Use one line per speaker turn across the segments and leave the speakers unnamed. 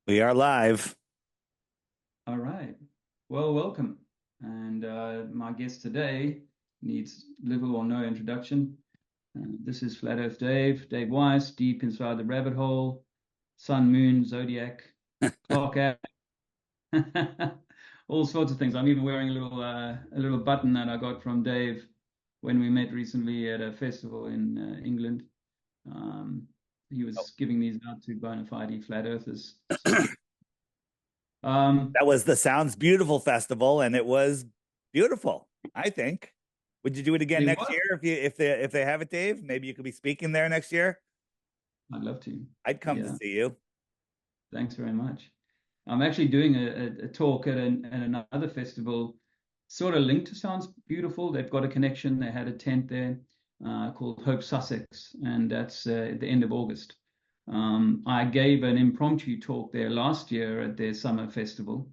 We are live.
All right. Well, welcome. And my guest today needs little or no introduction. This is Flat Earth Dave Weiss, deep inside the rabbit hole, sun, moon, zodiac, clock app, all sorts of things. I'm even wearing a little button that I got from Dave when we met recently at a festival in England. Um, he was giving these out to bona fide flat earthers. So, um,
That was the Sounds Beautiful Festival, and it was beautiful, I think. Would you do it again
it
next
was.
year if they have it, Dave? Maybe you could be speaking there next year.
I'd love to.
I'd come to
Yeah.
see you.
Thanks very much. I'm actually doing a talk at another festival, sort of linked to Sounds Beautiful. They've got a connection. They had a tent there called Hope Sussex, and that's at the end of August. I gave an impromptu talk there last year at their summer festival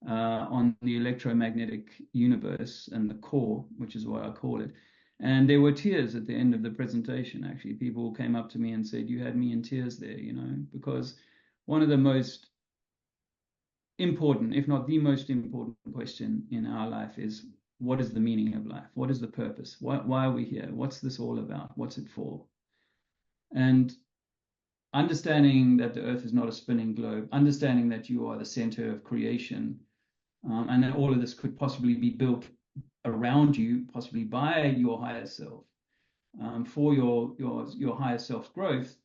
on the electromagnetic universe and the core, which is what I call it. And there were tears at the end of the presentation, actually. People came up to me and said, "You had me in tears there, because one of the most important, if not the most important question in our life is what is the meaning of life? What is the purpose? Why are we here? What's this all about? What's it for?" And understanding that the earth is not a spinning globe, understanding that you are the center of creation, and that all of this could possibly be built around you, possibly by your higher self, for your higher self's growth,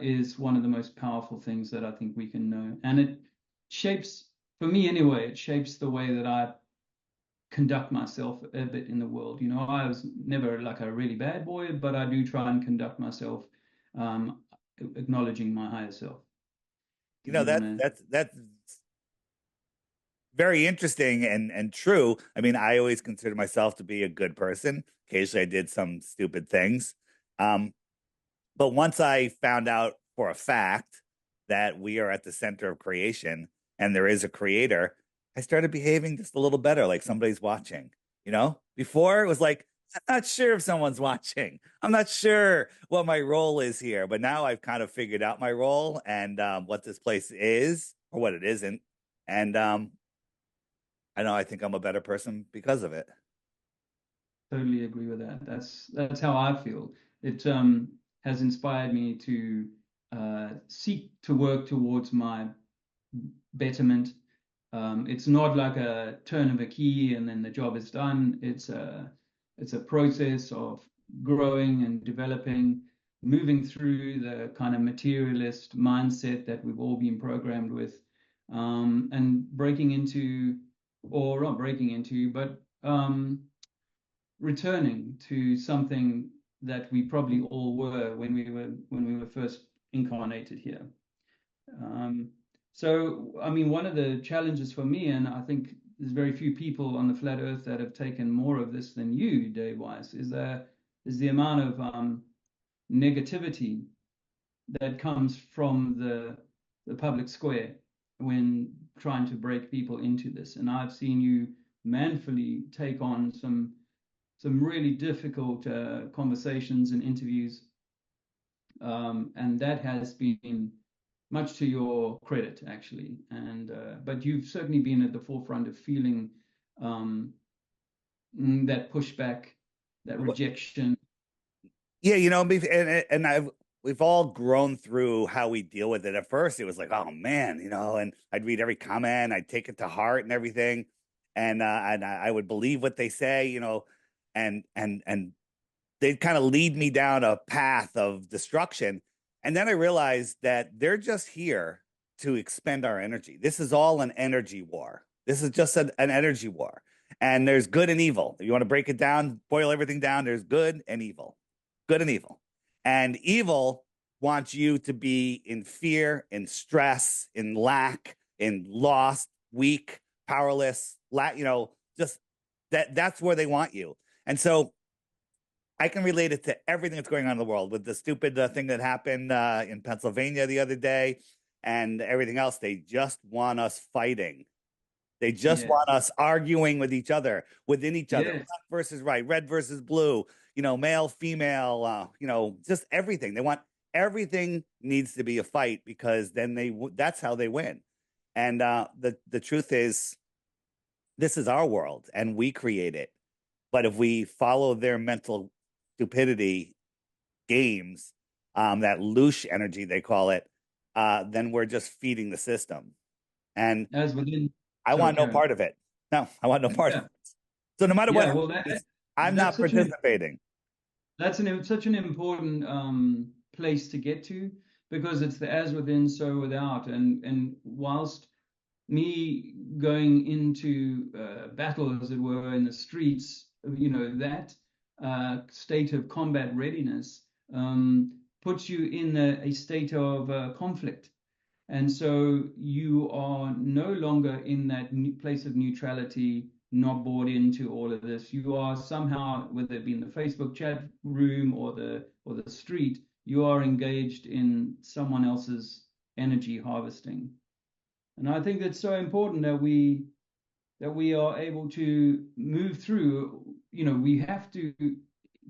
is one of the most powerful things that I think we can know. And it shapes, for me anyway, it shapes the way that I conduct myself a bit in the world. I was never like a really bad boy, but I do try and conduct myself, um, acknowledging my higher self.
You
Did
know
you want
that
to?
that's very interesting and true. I mean, I always consider myself to be a good person. Occasionally, I did some stupid things. Um, but once I found out for a fact that we are at the center of creation and there is a creator, I started behaving just a little better, like somebody's watching. Before it was like, I'm not sure if someone's watching. I'm not sure what my role is here. But now I've kind of figured out my role and what this place is or what it isn't. And I know I think I'm a better person because of it.
Totally agree with that. That's how I feel. It has inspired me to seek to work towards my betterment. It's not like a turn of a key and then the job is done. It's a process of growing and developing, moving through the kind of materialist mindset that we've all been programmed with, and breaking into, or not breaking into, but returning to something that we probably all were when we were first incarnated here. Um, so, I mean, one of the challenges for me, and I think there's very few people on the flat Earth that have taken more of this than you, Dave Weiss, is the amount of negativity that comes from the public square when trying to break people into this. And I've seen you manfully take on some really difficult conversations and interviews, and that has been much to your credit, actually. And but you've certainly been at the forefront of feeling um, that pushback, that rejection.
Yeah, and we've all grown through how we deal with it. At first, it was like, oh man, and I'd read every comment, I'd take it to heart and everything, and I would believe what they say, and they'd kind of lead me down a path of destruction. And then I realized that they're just here to expend our energy. This is all an energy war. This is just an energy war. And there's good and evil. If you want to break it down, boil everything down, there's good and evil. Good and evil. And evil wants you to be in fear, in stress, in lack, in lost, weak, powerless, just that's where they want you. And so I can relate it to everything that's going on in the world with the stupid thing that happened in Pennsylvania the other day and everything else. They just want us fighting. They just
Yes,
want us arguing with each other, within each other,
yes,
left versus right, red versus blue, male, female, just everything. They want everything needs to be a fight because then that's how they win. And the truth is, this is our world and we create it. But if we follow their mental stupidity games, that loosh energy they call it, then we're just feeding the system. And
As within,
I
sorry,
want no
Karen.
part of it. No, I want no part of
Yeah,
it. So no matter what
yeah. Well,
happens, I'm
that's
not
such an
participating.
such an important place to get to, because it's the as within, so without. And whilst me going into battle, as it were, in the streets, that state of combat readiness puts you in a state of conflict. And so you are no longer in that place of neutrality, not bought into all of this. You are somehow, whether it be in the Facebook chat room or the street, you are engaged in someone else's energy harvesting. And I think it's so important that we are able to move through. We have to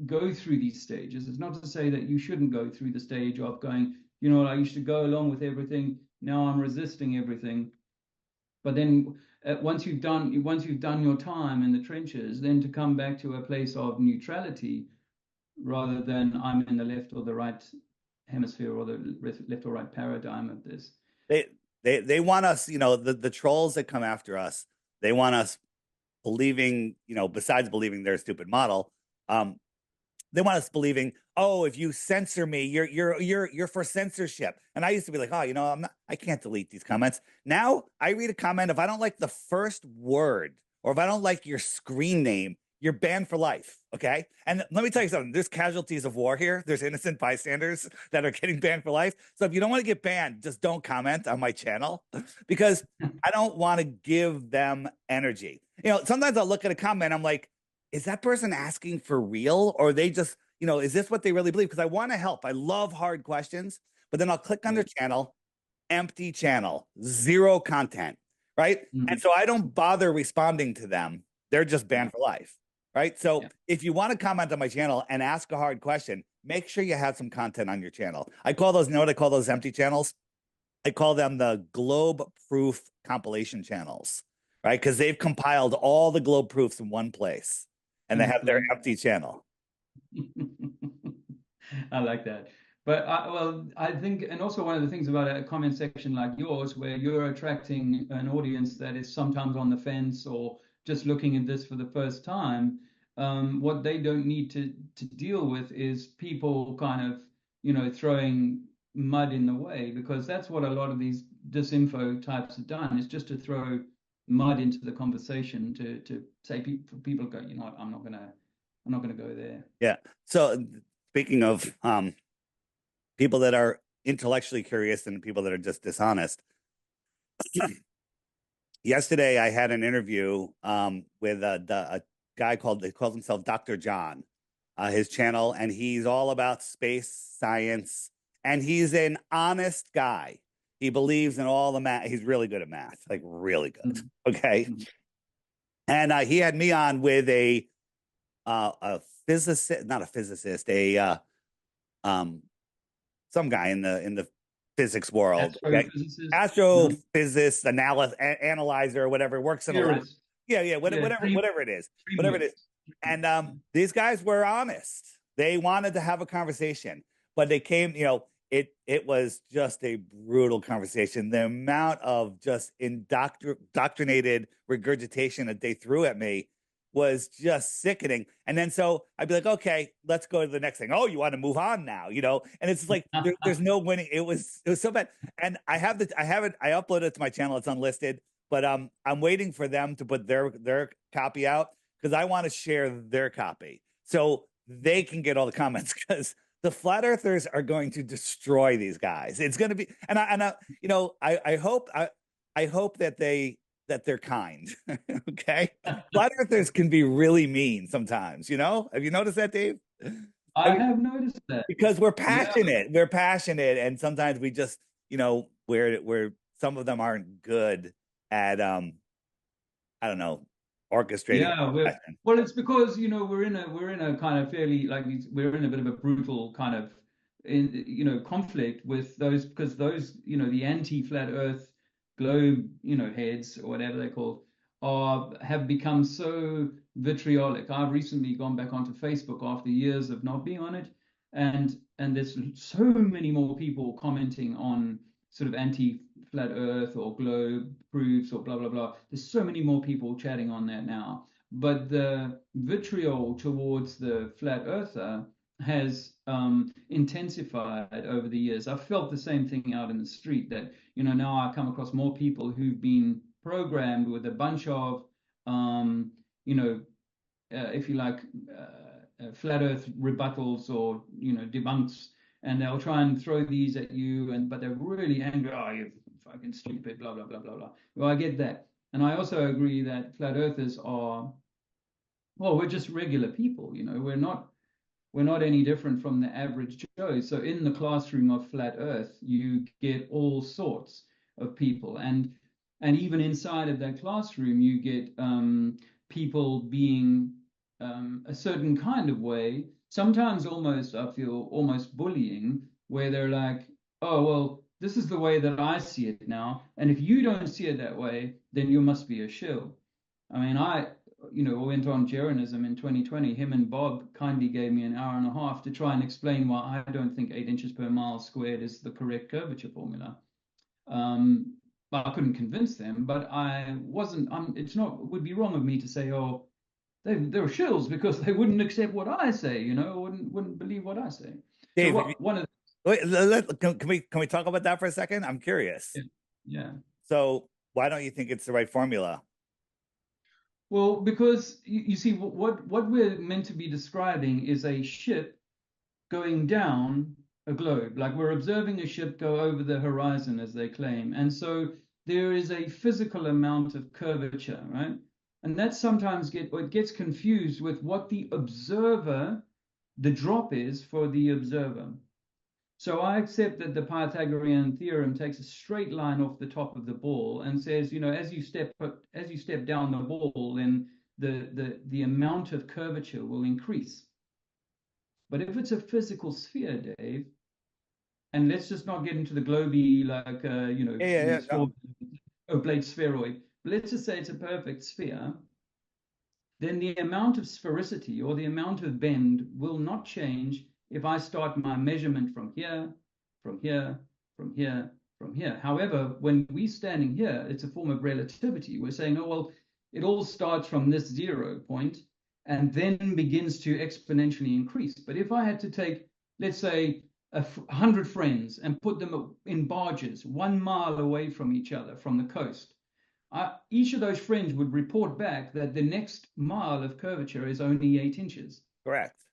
go through these stages. It's not to say that you shouldn't go through the stage of going, I used to go along with everything. Now I'm resisting everything. But then once you've done your time in the trenches, then to come back to a place of neutrality rather than I'm in the left or the right hemisphere or the left or right paradigm of this.
They they want us, the trolls that come after us, they want us believing, besides believing their stupid model, um, they want us believing, oh, if you censor me, you're for censorship. And I used to be like, oh, I can't delete these comments. Now I read a comment. If I don't like the first word or if I don't like your screen name, you're banned for life. Okay. And let me tell you something, there's casualties of war here. There's innocent bystanders that are getting banned for life. So if you don't want to get banned, just don't comment on my channel because I don't want to give them energy. Sometimes I'll look at a comment, I'm like, is that person asking for real or they just, is this what they really believe? Because I want to help. I love hard questions, but then I'll click on
Yeah.
their channel, empty channel, zero content, right? And
Mhm.
so I don't bother responding to them. They're just
Yeah.
banned for life, right? So
Yeah.
if you want to comment on my channel and ask a hard question, make sure you have some content on your channel. I call those, what I call those empty channels? I call them the globe proof compilation channels, right? Because they've compiled all the globe proofs in one place and they have their
Excellent.
empty channel.
I like that. But I think, and also one of the things about a comment section like yours, where you're attracting an audience that is sometimes on the fence or just looking at this for the first time, what they don't need to deal with is people kind of, throwing mud in the way, because that's what a lot of these disinfo types have done, is just to throw mud into the conversation to say people go, I'm not gonna go there.
Yeah. So speaking of people that are intellectually curious and people that are just dishonest, yesterday I had an interview with a guy he calls himself Dr. John, his channel, and he's all about space science, and he's an honest guy. He believes in all the math. He's really good at math, like really good.
Mhm.
Okay,
Mhm.
and he had me on with a physicist, not a physicist, a um some guy in the physics world. Okay,
Astrophysicist, no?
astrophysicist, analyzer, whatever, works in a lab.
Theorist,
Yeah, yeah,
yeah,
whatever it is, whatever it is.
dreamers.
And these guys were honest. They wanted to have a conversation, but they came, it was just a brutal conversation. The amount of just indoctrinated regurgitation that they threw at me was just sickening. And then so I'd be like, okay, let's go to the next thing. Oh, you want to move on now, And it's like there's no winning. It was so bad. And I have it, I uploaded it to my channel. It's unlisted, but I'm waiting for them to put their copy out because I want to share their copy so they can get all the comments because the flat earthers are going to destroy these guys. It's going to be, I hope that they're kind. Okay. Flat earthers can be really mean sometimes, Have you noticed that, Dave? I
I
mean,
have noticed that.
because we're
Yeah,
passionate. We're passionate. And sometimes we just, where some of them aren't good at I don't know, orchestrating
yeah.
passion.
Well, it's because we're in a kind of fairly, like, we're in a bit of a brutal kind of in conflict with those, because those, the anti-flat Earth globe, heads or whatever they're called, have become so vitriolic. I've recently gone back onto Facebook after years of not being on it, and there's so many more people commenting on sort of anti-flat Earth or globe proofs or blah blah blah. There's so many more people chatting on that now, but the vitriol towards the flat earther has intensified over the years. I've felt the same thing out in the street, that now I come across more people who've been programmed with a bunch of um, you know if you like, flat earth rebuttals or debunks, and they'll try and throw these at you, but they're really angry. Oh, you're fucking stupid, blah blah blah blah blah. Well, I get that, and I also agree that flat earthers are, well, we're just regular people. We're not any different from the average Joe. So in the classroom of flat Earth, you get all sorts of people, and even inside of that classroom, you get people being a certain kind of way. Sometimes almost, I feel almost bullying, where they're like, "Oh well, this is the way that I see it now, and if you don't see it that way, then you must be a shill." I mean, went on Jeranism in 2020. Him and Bob kindly gave me an hour and a half to try and explain why I don't think 8 inches per mile squared is the correct curvature formula. But I couldn't convince them. But I wasn't. It's not. It would be wrong of me to say, oh, they're shills because they wouldn't accept what I say. Wouldn't believe what I say. So
Dave,
what one of
wait, can we talk about that for a second? I'm curious.
the, yeah.
So why don't you think it's the right formula?
Well, because you see, what we're meant to be describing is a ship going down a globe. Like we're observing a ship go over the horizon, as they claim. And so there is a physical amount of curvature, right? And that sometimes it gets confused with what the drop is for the observer. So I accept that the Pythagorean theorem takes a straight line off the top of the ball and says, as you step down the ball, then the amount of curvature will increase. But if it's a physical sphere, Dave, and let's just not get into the globy, like
Yeah, yeah, yeah. No,
oblate spheroid, but let's just say it's a perfect sphere, then the amount of sphericity or the amount of bend will not change if I start my measurement from here, from here, from here, from here. However, when we're standing here, it's a form of relativity. We're saying, oh, well, it all starts from this 0 point and then begins to exponentially increase. But if I had to take, let's say, 100 friends and put them in barges 1 mile away from each other from the coast, each of those friends would report back that the next mile of curvature is only 8 inches.
correct.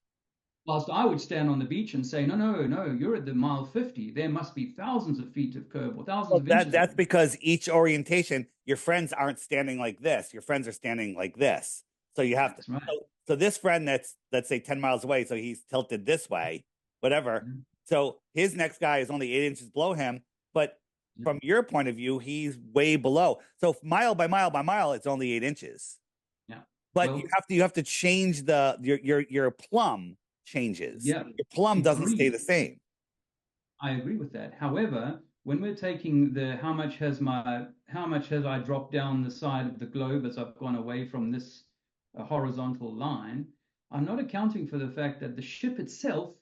Whilst I would stand on the beach and say, no, no, no, you're at the mile 50. There must be thousands of feet of curve or thousands
Well,
of
that
inches of.
that's because each orientation, your friends aren't standing like this. Your friends are standing like this. So you have to.
That's right.
So this friend that's, let's say, 10 miles away, so he's tilted this way, whatever.
Yeah.
So his next guy is only 8 inches below him, but
Yeah.
from your point of view, he's way below. So mile by mile by mile, it's only 8 inches.
Yeah.
But
Well,
you have to change your plumb changes.
yeah,
Your plumb doesn't stay
agreed.
the same.
I agree with that. However, when we're taking the how much has I dropped down the side of the globe as I've gone away from this horizontal line, I'm not accounting for the fact that the ship itself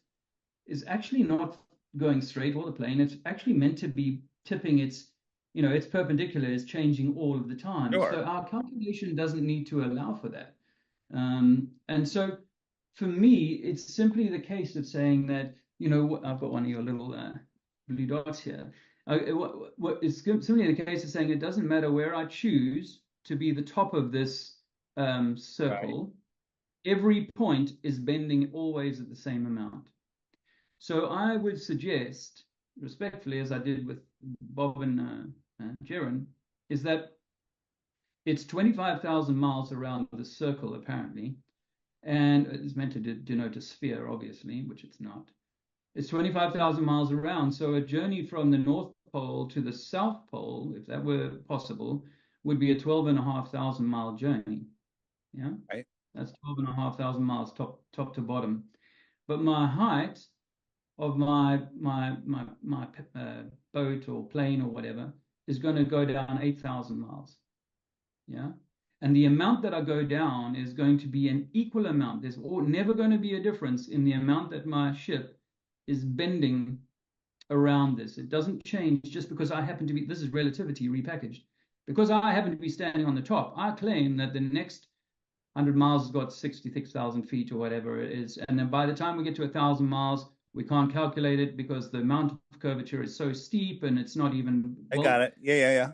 is actually not going straight, or the plane. It's actually meant to be tipping its perpendicular is changing all of the time.
Sure.
So our calculation doesn't need to allow for that. And so for me, it's simply the case of saying that, I've got one of your little blue dots here. It's simply the case of saying it doesn't matter where I choose to be the top of this
Right.
circle, every point is bending always at the same amount. So I would suggest, respectfully, as I did with Bob and Jaron, is that it's 25,000 miles around the circle, apparently, and it's meant to denote a sphere, obviously, which it's not. It's 25,000 miles around. So a journey from the North Pole to the South Pole, if that were possible, would be a 12,500 mile journey. Yeah,
Right.
that's 12,500 miles top to bottom. But my height of my boat or plane or whatever is going to go down 8,000 miles. Yeah. And the amount that I go down is going to be an equal amount. There's never going to be a difference in the amount that my ship is bending around this. It doesn't change just because I happen to be, this is relativity repackaged. Because I happen to be standing on the top, I claim that the next 100 miles has got 66,000 feet or whatever it is. And then by the time we get to 1,000 miles, we can't calculate it because the amount of curvature is so steep and it's not even,
I got
well,
it. Yeah, yeah,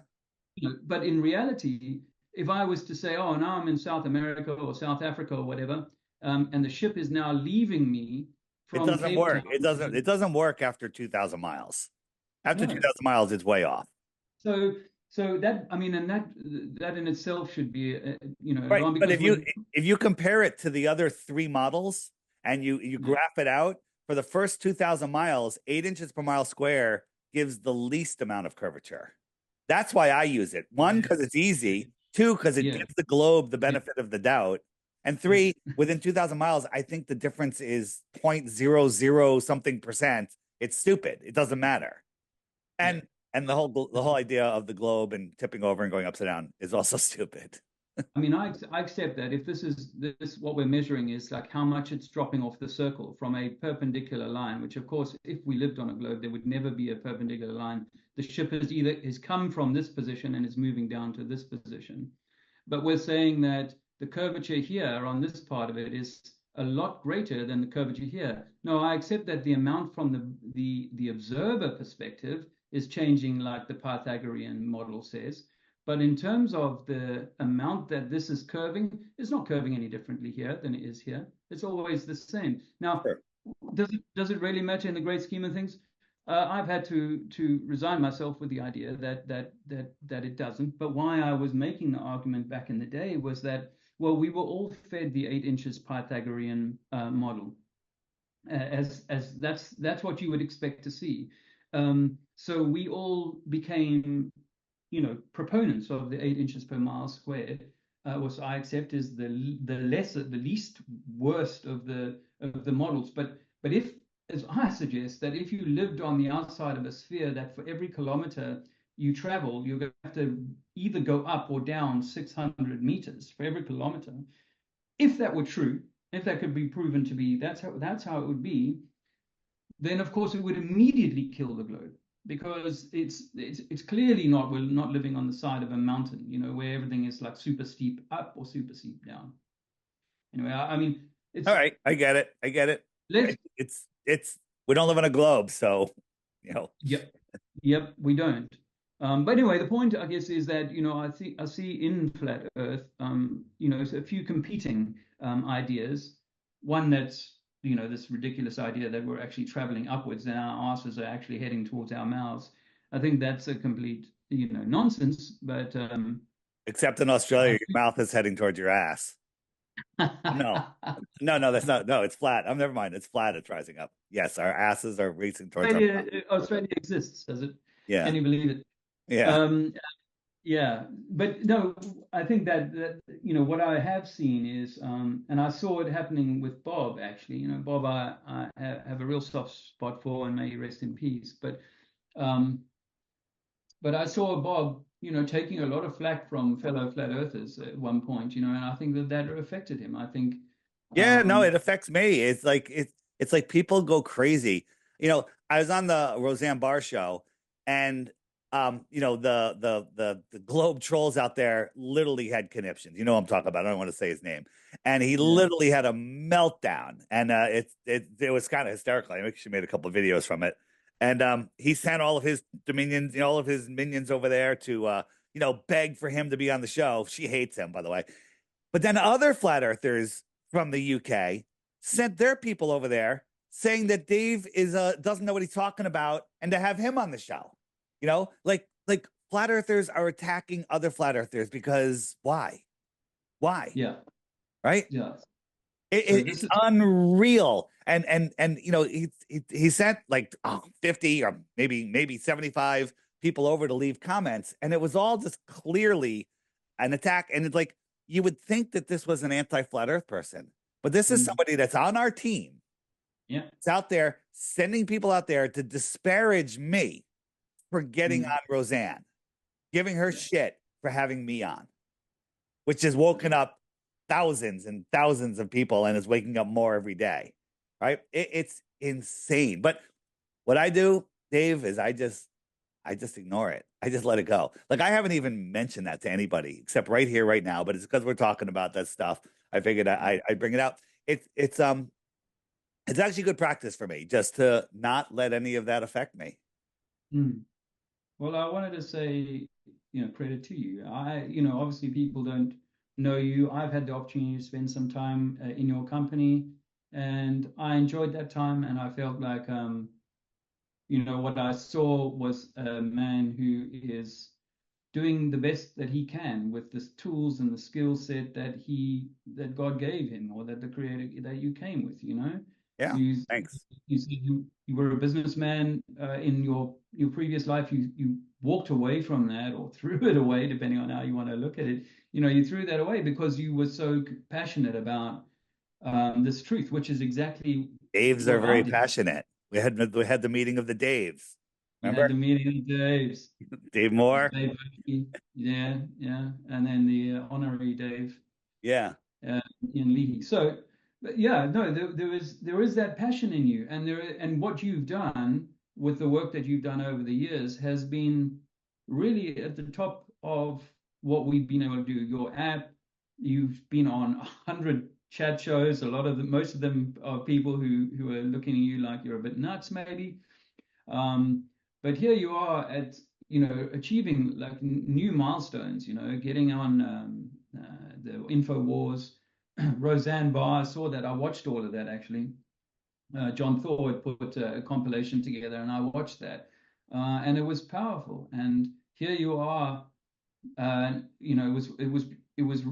yeah.
but in reality, if I was to say, oh, now I'm in South America or South Africa or whatever, and the ship is now leaving me
It
from
doesn't
Cape
work.
Town
It doesn't.
to,
It doesn't work after 2,000 miles. After
no.
2,000 miles, it's way off.
So, so that, I mean, and that in itself should be,
Right.
alarm
But
because with,
if you compare it to the other three models and you
yeah,
graph it out for the first 2,000 miles, 8 inches per mile square gives the least amount of curvature. That's why I use it. One, because it's easy. Two, because it
yeah,
gives the globe the
yeah,
benefit of the doubt. And
yeah,
three, within 2,000 miles, I think the difference is 0.00 something percent. It's stupid. It doesn't matter.
yeah.
And the whole idea of the globe and tipping over and going upside down is also stupid.
I mean, I accept that if this what we're measuring is like how much it's dropping off the circle from a perpendicular line, which of course, if we lived on a globe, there would never be a perpendicular line. The ship has come from this position and is moving down to this position. But we're saying that the curvature here on this part of it is a lot greater than the curvature here. No, I accept that the amount from the observer perspective is changing like the Pythagorean model says. But in terms of the amount that this is curving, it's not curving any differently here than it is here. It's always the same. Now,
Sure.
does it really matter in the great scheme of things? I've had to resign myself with the idea that it doesn't. But why I was making the argument back in the day was that, well, we were all fed the 8 inches Pythagorean model, as that's what you would expect to see. So we all became, proponents of the 8 inches per mile squared, which I accept is the least worst of the models. But if, as I suggest, that if you lived on the outside of a sphere, that for every kilometer you travel, you're going to have to either go up or down 600 meters for every kilometer. If that were true, if that could be proven to be, that's how it would be, then of course it would immediately kill the globe because it's clearly not, we're not living on the side of a mountain, where everything is like super steep up or super steep down. Anyway, I mean,
All
it's
right, I get it. I get it.
let's
It's we don't live on a globe, so you know.
yep, yep, we don't. But anyway, the point I guess is that I see in flat Earth, a few competing ideas. One that's this ridiculous idea that we're actually traveling upwards and our asses are actually heading towards our mouths. I think that's a complete nonsense. But
Except in Australia, your mouth is heading towards your ass. No, no, that's not. No, it's flat. Oh, never mind. It's flat. It's rising up. Yes, our asses are racing towards our mouth.
Australia exists, does it?
Yeah,
Can you believe it?
yeah.
Um, Yeah, but no, I think that what I have seen is, and I saw it happening with Bob actually. Bob, I have a real soft spot for, and may he rest in peace. Um, but I saw Bob, taking a lot of flack from fellow flat earthers at one point, and I think that affected him. I think,
Yeah, no,
um,
it affects me. It's like people go crazy. I was on the Roseanne Barr show, and the Globe trolls out there literally had conniptions. You know what I'm talking about. I don't want to say his name, and he
yeah,
literally had a meltdown, and it was kind of hysterical. I actually made a couple of videos from it, and he sent all of his dominions, all of his minions over there to beg for him to be on the show. She hates him, by the way. But then other flat earthers from the UK sent their people over there saying that Dave is doesn't know what he's talking about and to have him on the show. Like flat earthers are attacking other flat earthers because why? Why?
yeah,
Right?
yeah.
It,
So
it's
this is
unreal. And he sent like 50 or maybe 75 people over to leave comments, and it was all just clearly an attack. And it's like you would think that this was an anti-flat earth person, but this is
mm,
somebody that's on our team
Yeah.
It's out there sending people out there to disparage me for getting
Mm.
on Roseanne, giving her
Yeah.
shit for having me on, which has woken up thousands and thousands of people and is waking up more every day. Right? It's insane. But what I do, Dave, is I just ignore it. I just let it go. Like I haven't even mentioned that to anybody except right here, right now. But it's because we're talking about that stuff. I figured I bring it out. It's actually good practice for me just to not let any of that affect me.
Mm. Well, I wanted to say, credit to you. Obviously people don't know you. I've had the opportunity to spend some time in your company, and I enjoyed that time, and I felt like, what I saw was a man who is doing the best that he can with the tools and the skill set that God gave him, or that the creator that you came with.
Yeah,
You
thanks.
you said you were a businessman in your previous life. You walked away from that, or threw it away, depending on how you want to look at it. You threw that away because you were so passionate about this truth, which is exactly
Daves are
what I
very
did.
passionate. We had the meeting of the Daves.
You had
Remember
the meeting of Dave's.
Dave
It was
Moore?
Dave Oakey, yeah, yeah, and then the honorary Dave
Yeah,
uh, in Leahy. So, but yeah, no, there is that passion in you, and what you've done with the work that you've done over the years has been really at the top of what we've been able to do. Your app, you've been on 100 chat shows. Most of them are people who are looking at you like you're a bit nuts, maybe. Um, but here you are at, achieving like new milestones, getting on the InfoWars, Roseanne Barr. I saw that. I watched all of that actually. John Thor had put a compilation together, and I watched that, and it was powerful. And here you are. It was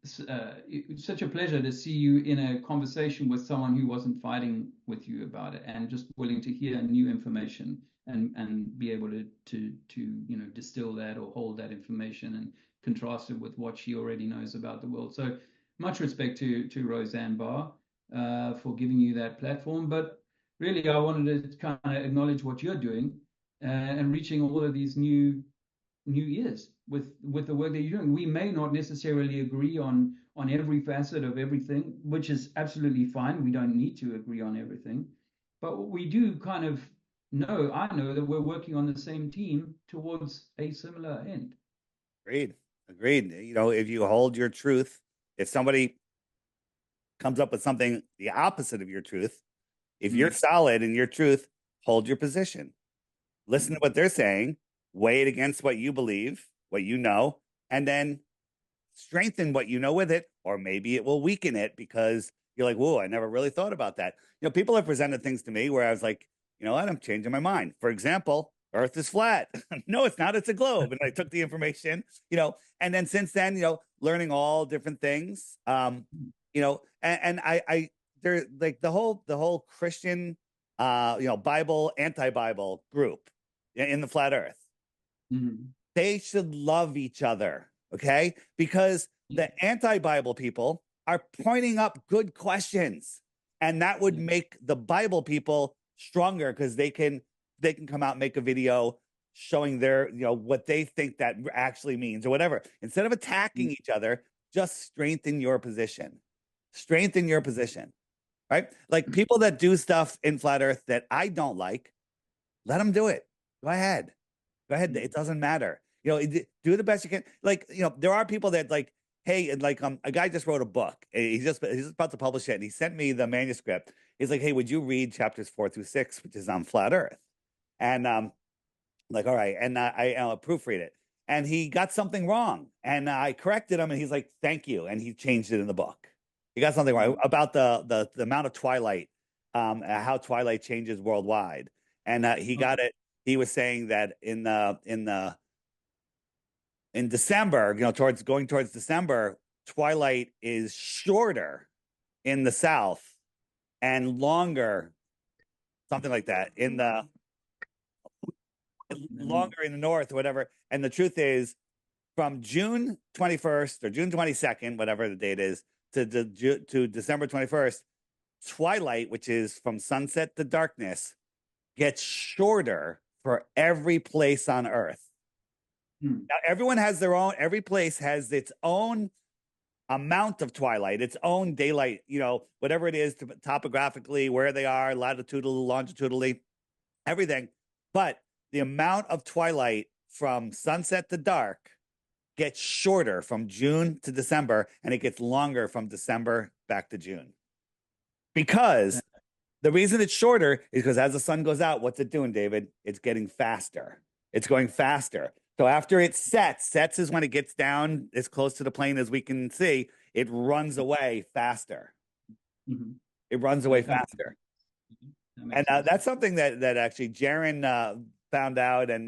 it's such a pleasure to see you in a conversation with someone who wasn't fighting with you about it, and just willing to hear new information, and be able to distill that or hold that information and contrast it with what she already knows about the world. So much respect to Roseanne Barr for giving you that platform. But really, I wanted to kind of acknowledge what you're doing, and reaching all of these new years with the work that you're doing. We may not necessarily agree on every facet of everything, which is absolutely fine. We don't need to agree on everything, but we do kind of I know that we're working on the same team towards a similar end.
agreed. Agreed. If you hold your truth, if somebody comes up with something the opposite of your truth, if you're
Mm,
solid in your truth, hold your position. Listen to
mm,
what they're saying, weigh it against what you believe, what you know, and then strengthen what you know with it, or maybe it will weaken it because you're like, whoa, I never really thought about that. People have presented things to me where I was like, you know what, I'm changing my mind. For example, Earth is flat. No, it's not. It's a globe. And I took the information, and then since then, learning all different things. And I they're like the whole Christian Bible, anti-Bible group in the flat Earth.
mm.
They should love each other, okay? Because
Yeah,
the anti-Bible people are pointing up good questions, and that would
yeah,
make the Bible people stronger because they can come out and make a video showing their what they think that actually means or whatever. Instead of
mm,
attacking each other, just strengthen your position. Strengthen your position, right? Like people that do stuff in flat Earth that I don't like, let them do it. Go ahead. Go ahead.
mm,
It doesn't matter. Do the best you can. Like, there are people that like, hey, and like a guy just wrote a book. He's just about to publish it, and he sent me the manuscript. He's like, hey, would you read chapters 4 through 6, which is on flat Earth? And like, all right, and I'll proofread it. And he got something wrong, and I corrected him, and he's like, thank you, and he changed it in the book. He got something wrong
mm,
about the amount of twilight, how twilight changes worldwide, and he got
okay.
it. He was saying that in December, towards going towards December, twilight is shorter in the south and longer, something like that, in the
Mm,
longer in the north or whatever. And the truth is, from June 21st or June 22nd, whatever the date is, to December 21st, twilight, which is from sunset to darkness, gets shorter for every place on Earth.
Hmm.
Now, every place has its own amount of twilight, its own daylight, whatever it is topographically, where they are, latitudinally, longitudinally, everything. But the amount of twilight from sunset to dark gets shorter from June to December, and it gets longer from December back to June. Because the reason it's shorter is because as the sun goes out, what's it doing, David? It's getting faster. It's going faster. So after it sets is when it gets down as close to the plane as we can see, it runs away faster.
Mhm.
It runs away
Yeah, that,
faster.
that
And
makes sense.
that's something that actually Jaron found out, and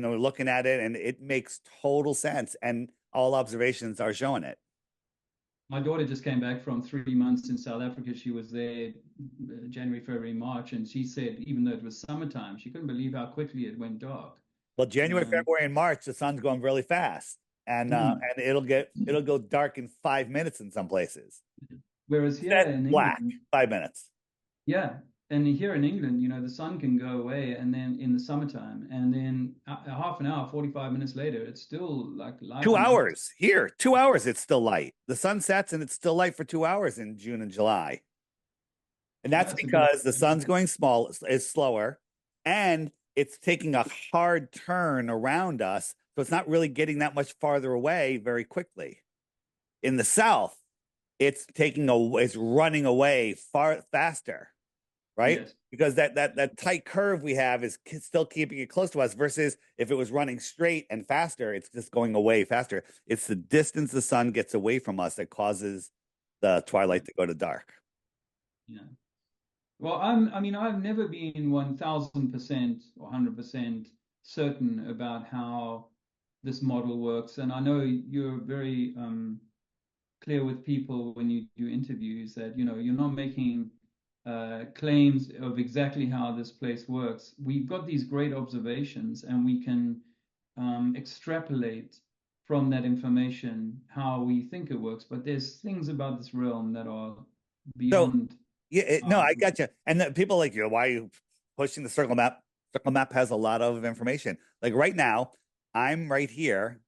we're looking at it, and it makes total sense. And all observations are showing it.
My daughter just came back from 3 months in South Africa. She was there January, February, March, and she said even though it was summertime, she couldn't believe how quickly it went dark.
Well, January,
Um,
February, and March, the sun's going really fast,
mm.
and it'll go dark in 5 minutes in some places.
Whereas here
Set
in
black,
England,
5 minutes.
yeah, and here in England, the sun can go away, and then in the summertime, and then a half an hour, 45 minutes later, it's still like light
Two
enough.
hours here, 2 hours, it's still light. The sun sets and it's still light for 2 hours in June and July. And that's
That's a bit of,
because the sun's going small, is slower, and it's taking a hard turn around us. So it's not really getting that much farther away very quickly. In the south, it's running away far faster, right?
yes.
Because that tight curve we have is still keeping it close to us versus if it was running straight and faster, it's just going away faster. It's the distance the sun gets away from us that causes the
Yeah.
twilight to go to dark.
Yeah. Well, I mean, I've never been 1000% or 100% certain about how this model works. And I know you're very clear with people when you do interviews that, you're not making claims of exactly how this place works. We've got these great observations and we can extrapolate from that information how we think it works. But there's things about this realm that are
So
beyond
yeah, no,
our.
I got you. And people like you, why are you pushing the circle map? Circle map has a lot of information. Like right now, I'm right here,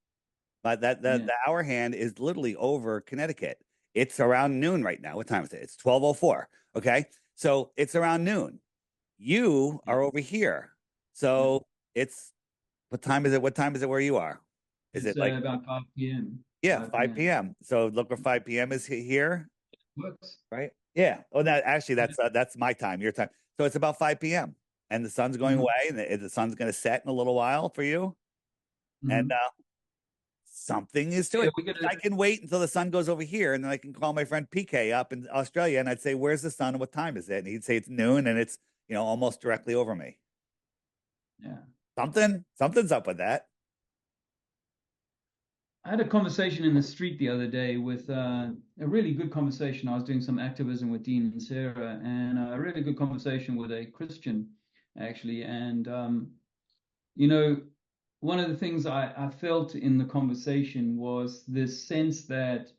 but
Yeah.
the hour hand is literally over Connecticut. It's around noon right now. What time is it? It's 12:04. Okay. So it's around noon. You
Yeah.
are over here.
Yeah.
So it's what time is it? What time is it where you are? Is
It's
it like
about 5 p.m.
yeah,
5
5
p.m.
p.m. So look where 5 p.m. is here,
Works.
right? Yeah. Oh, that actually
Yeah.
that's my time, your time. So it's about 5 p.m. and the sun's going
Hmm.
away, and the sun's going to set in a little while for you, and
Hmm.
something is to
Yeah,
it.
we gotta.
I can wait until the sun goes over here, and then I can call my friend PK up in Australia, and I'd say, "Where's the sun? And what time is it?" And he'd say it's noon, and it's almost directly over me.
Yeah.
Something's up with that.
I had a conversation in the street the other day with a really good conversation. I was doing some activism with Dean and Sarah, and a really good conversation with a Christian, actually. And you know, one of the things I felt in the conversation was this sense that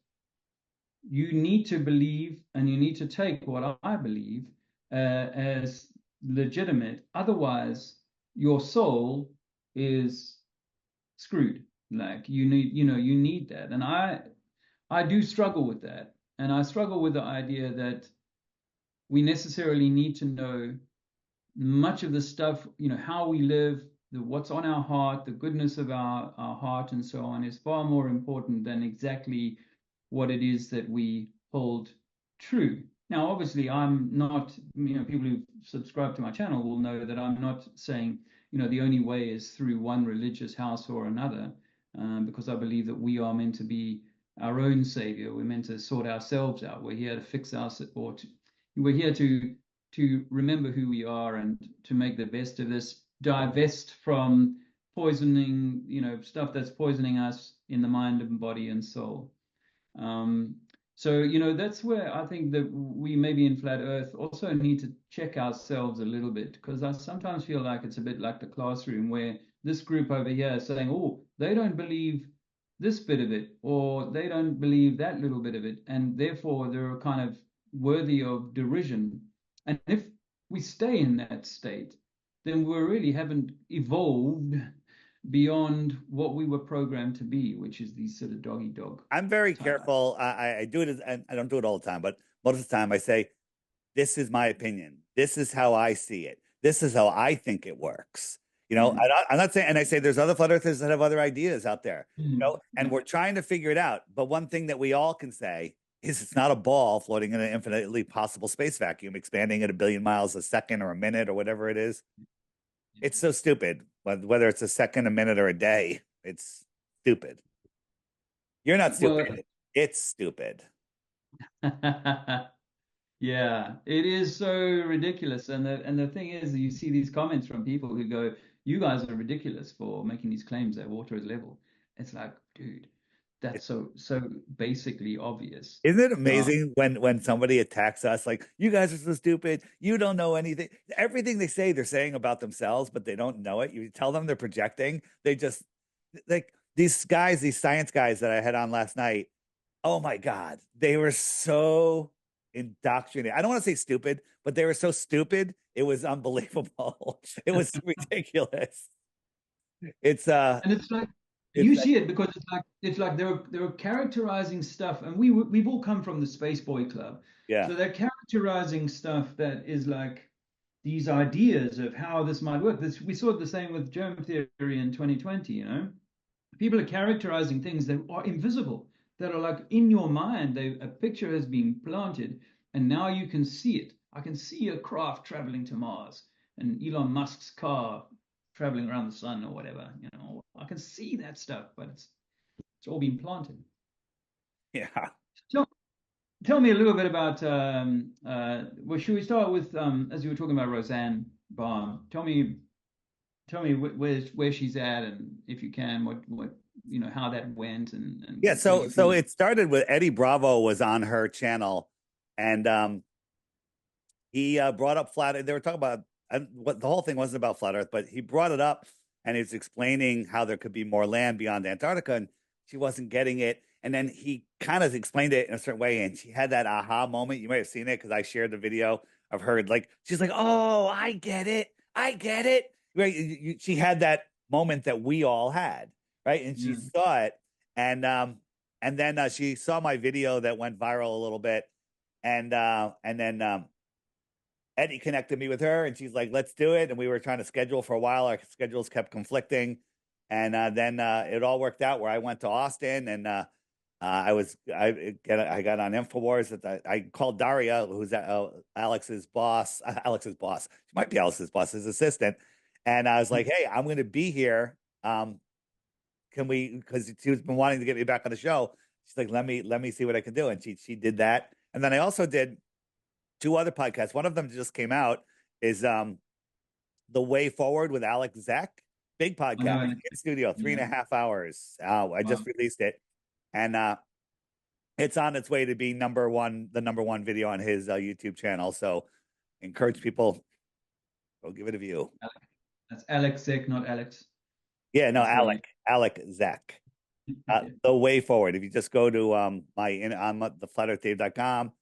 you need to believe and you need to take what I believe as legitimate. Otherwise, your soul is screwed. Like you need that. And I do struggle with that. And I struggle with the idea that we necessarily need to know much of the stuff, how we live, what's on our heart, the goodness of our heart, and so on, is far more important than exactly what it is that we hold true. Now, obviously, I'm not, people who subscribe to my channel will know that I'm not saying, the only way is through one religious house or another, because I believe that we are meant to be our own savior. We're meant to sort ourselves out. We're here to fix us, we're here to remember who we are and to make the best of this, divest from poisoning, stuff that's poisoning us in the mind and body and soul. Um, so, that's where I think that we maybe in Flat Earth also need to check ourselves a little bit, because I sometimes feel like it's a bit like the classroom where this group over here is saying, oh, they don't believe this bit of it, or they don't believe that little bit of it. And therefore, there are kind of worthy of derision. And if we stay in that state, then we really haven't evolved beyond what we were programmed to be, which is these sort of doggy dog
I'm very
type.
careful. I do it and I don't do it all the time, but most of the time I say, this is my opinion. This is how I see it. This is how I think it works.
Mm,
I'm not saying, and I say there's other flat earthers that have other ideas out there, and
yeah.
we're trying to figure it out. But one thing that we all can say is it's not a ball floating in an infinitely possible space vacuum, expanding at a billion miles a second or a minute or whatever it is. It's so stupid. Whether it's a second, a minute, or a day, it's stupid. You're not
Well,
stupid. It's stupid.
yeah, it is so ridiculous. And the thing is, you see these comments from people who go, "You guys are ridiculous for making these claims that water is level." It's like, dude, that's so basically obvious.
Isn't it
Uh,
amazing when somebody attacks us like you guys are so stupid, you don't know anything. Everything they say they're saying about themselves, but they don't know it. You tell them they're projecting, they just like these guys, these science guys that I had on last night. Oh my God, they were so indoctrinated. I don't want to say stupid, but they were so stupid. It was unbelievable. It was ridiculous. It's
and it's like
it's
you see it because it's like they were characterizing stuff, and we've all come from the Space Boy Club,
yeah.
so they're characterizing stuff that is like these ideas of how this might work. This we saw the same with germ theory in 2020. People are characterizing things that are invisible, that are like in your mind. A picture has been planted, and now you can see it. I can see a craft traveling to Mars, and Elon Musk's car traveling around the sun or whatever. I can see that stuff, but it's all been planted.
Yeah.
Tell, tell me a little bit about. Well, should we start with as you were talking about Roseanne Barr? Tell me where she's at, and if you can, what how that went, and
Yeah,
what
so
you
so
think.
it started with Eddie Bravo was on her channel, and he brought up flat. They were talking about what the whole thing wasn't about flat Earth, but he brought it up, and he was explaining how there could be more land beyond Antarctica, and she wasn't getting it. And then he kind of explained it in a certain way, and she had that aha moment. You might have seen it because I shared the video of her. Like she's like, "Oh, I get it, I get it." Right? She had that moment that we all had, right? And she
Yeah.
saw it, and then she saw my video that went viral a little bit, and then Eddie connected me with her, and she's like, "Let's do it." And we were trying to schedule for a while. Our schedules kept conflicting, and then it all worked out. Where I went to Austin, and I got on Infowars. That I called Daria, who's Alex's boss. Alex's boss. She might be Alex's boss, his assistant. And I was like, "Hey, I'm going to be here. Can we?" Because she's been wanting to get me back on the show. She's like, "Let me see what I can do." And she did that. And then I also did two other podcasts. One of them just came out is The Way Forward with Alex Zach. Big
I know,
podcast
Alex.
in studio, three and
Yeah.
a half hours. I just
Wow.
released it, and it's on its way to be number one, the number one video on his YouTube channel. So encourage people, go give it a view.
That's Alex Zek, not Alex.
Yeah, no,
That's the
Alec Zach.
okay.
The Way Forward. If you just go to on the flatearthdave.com,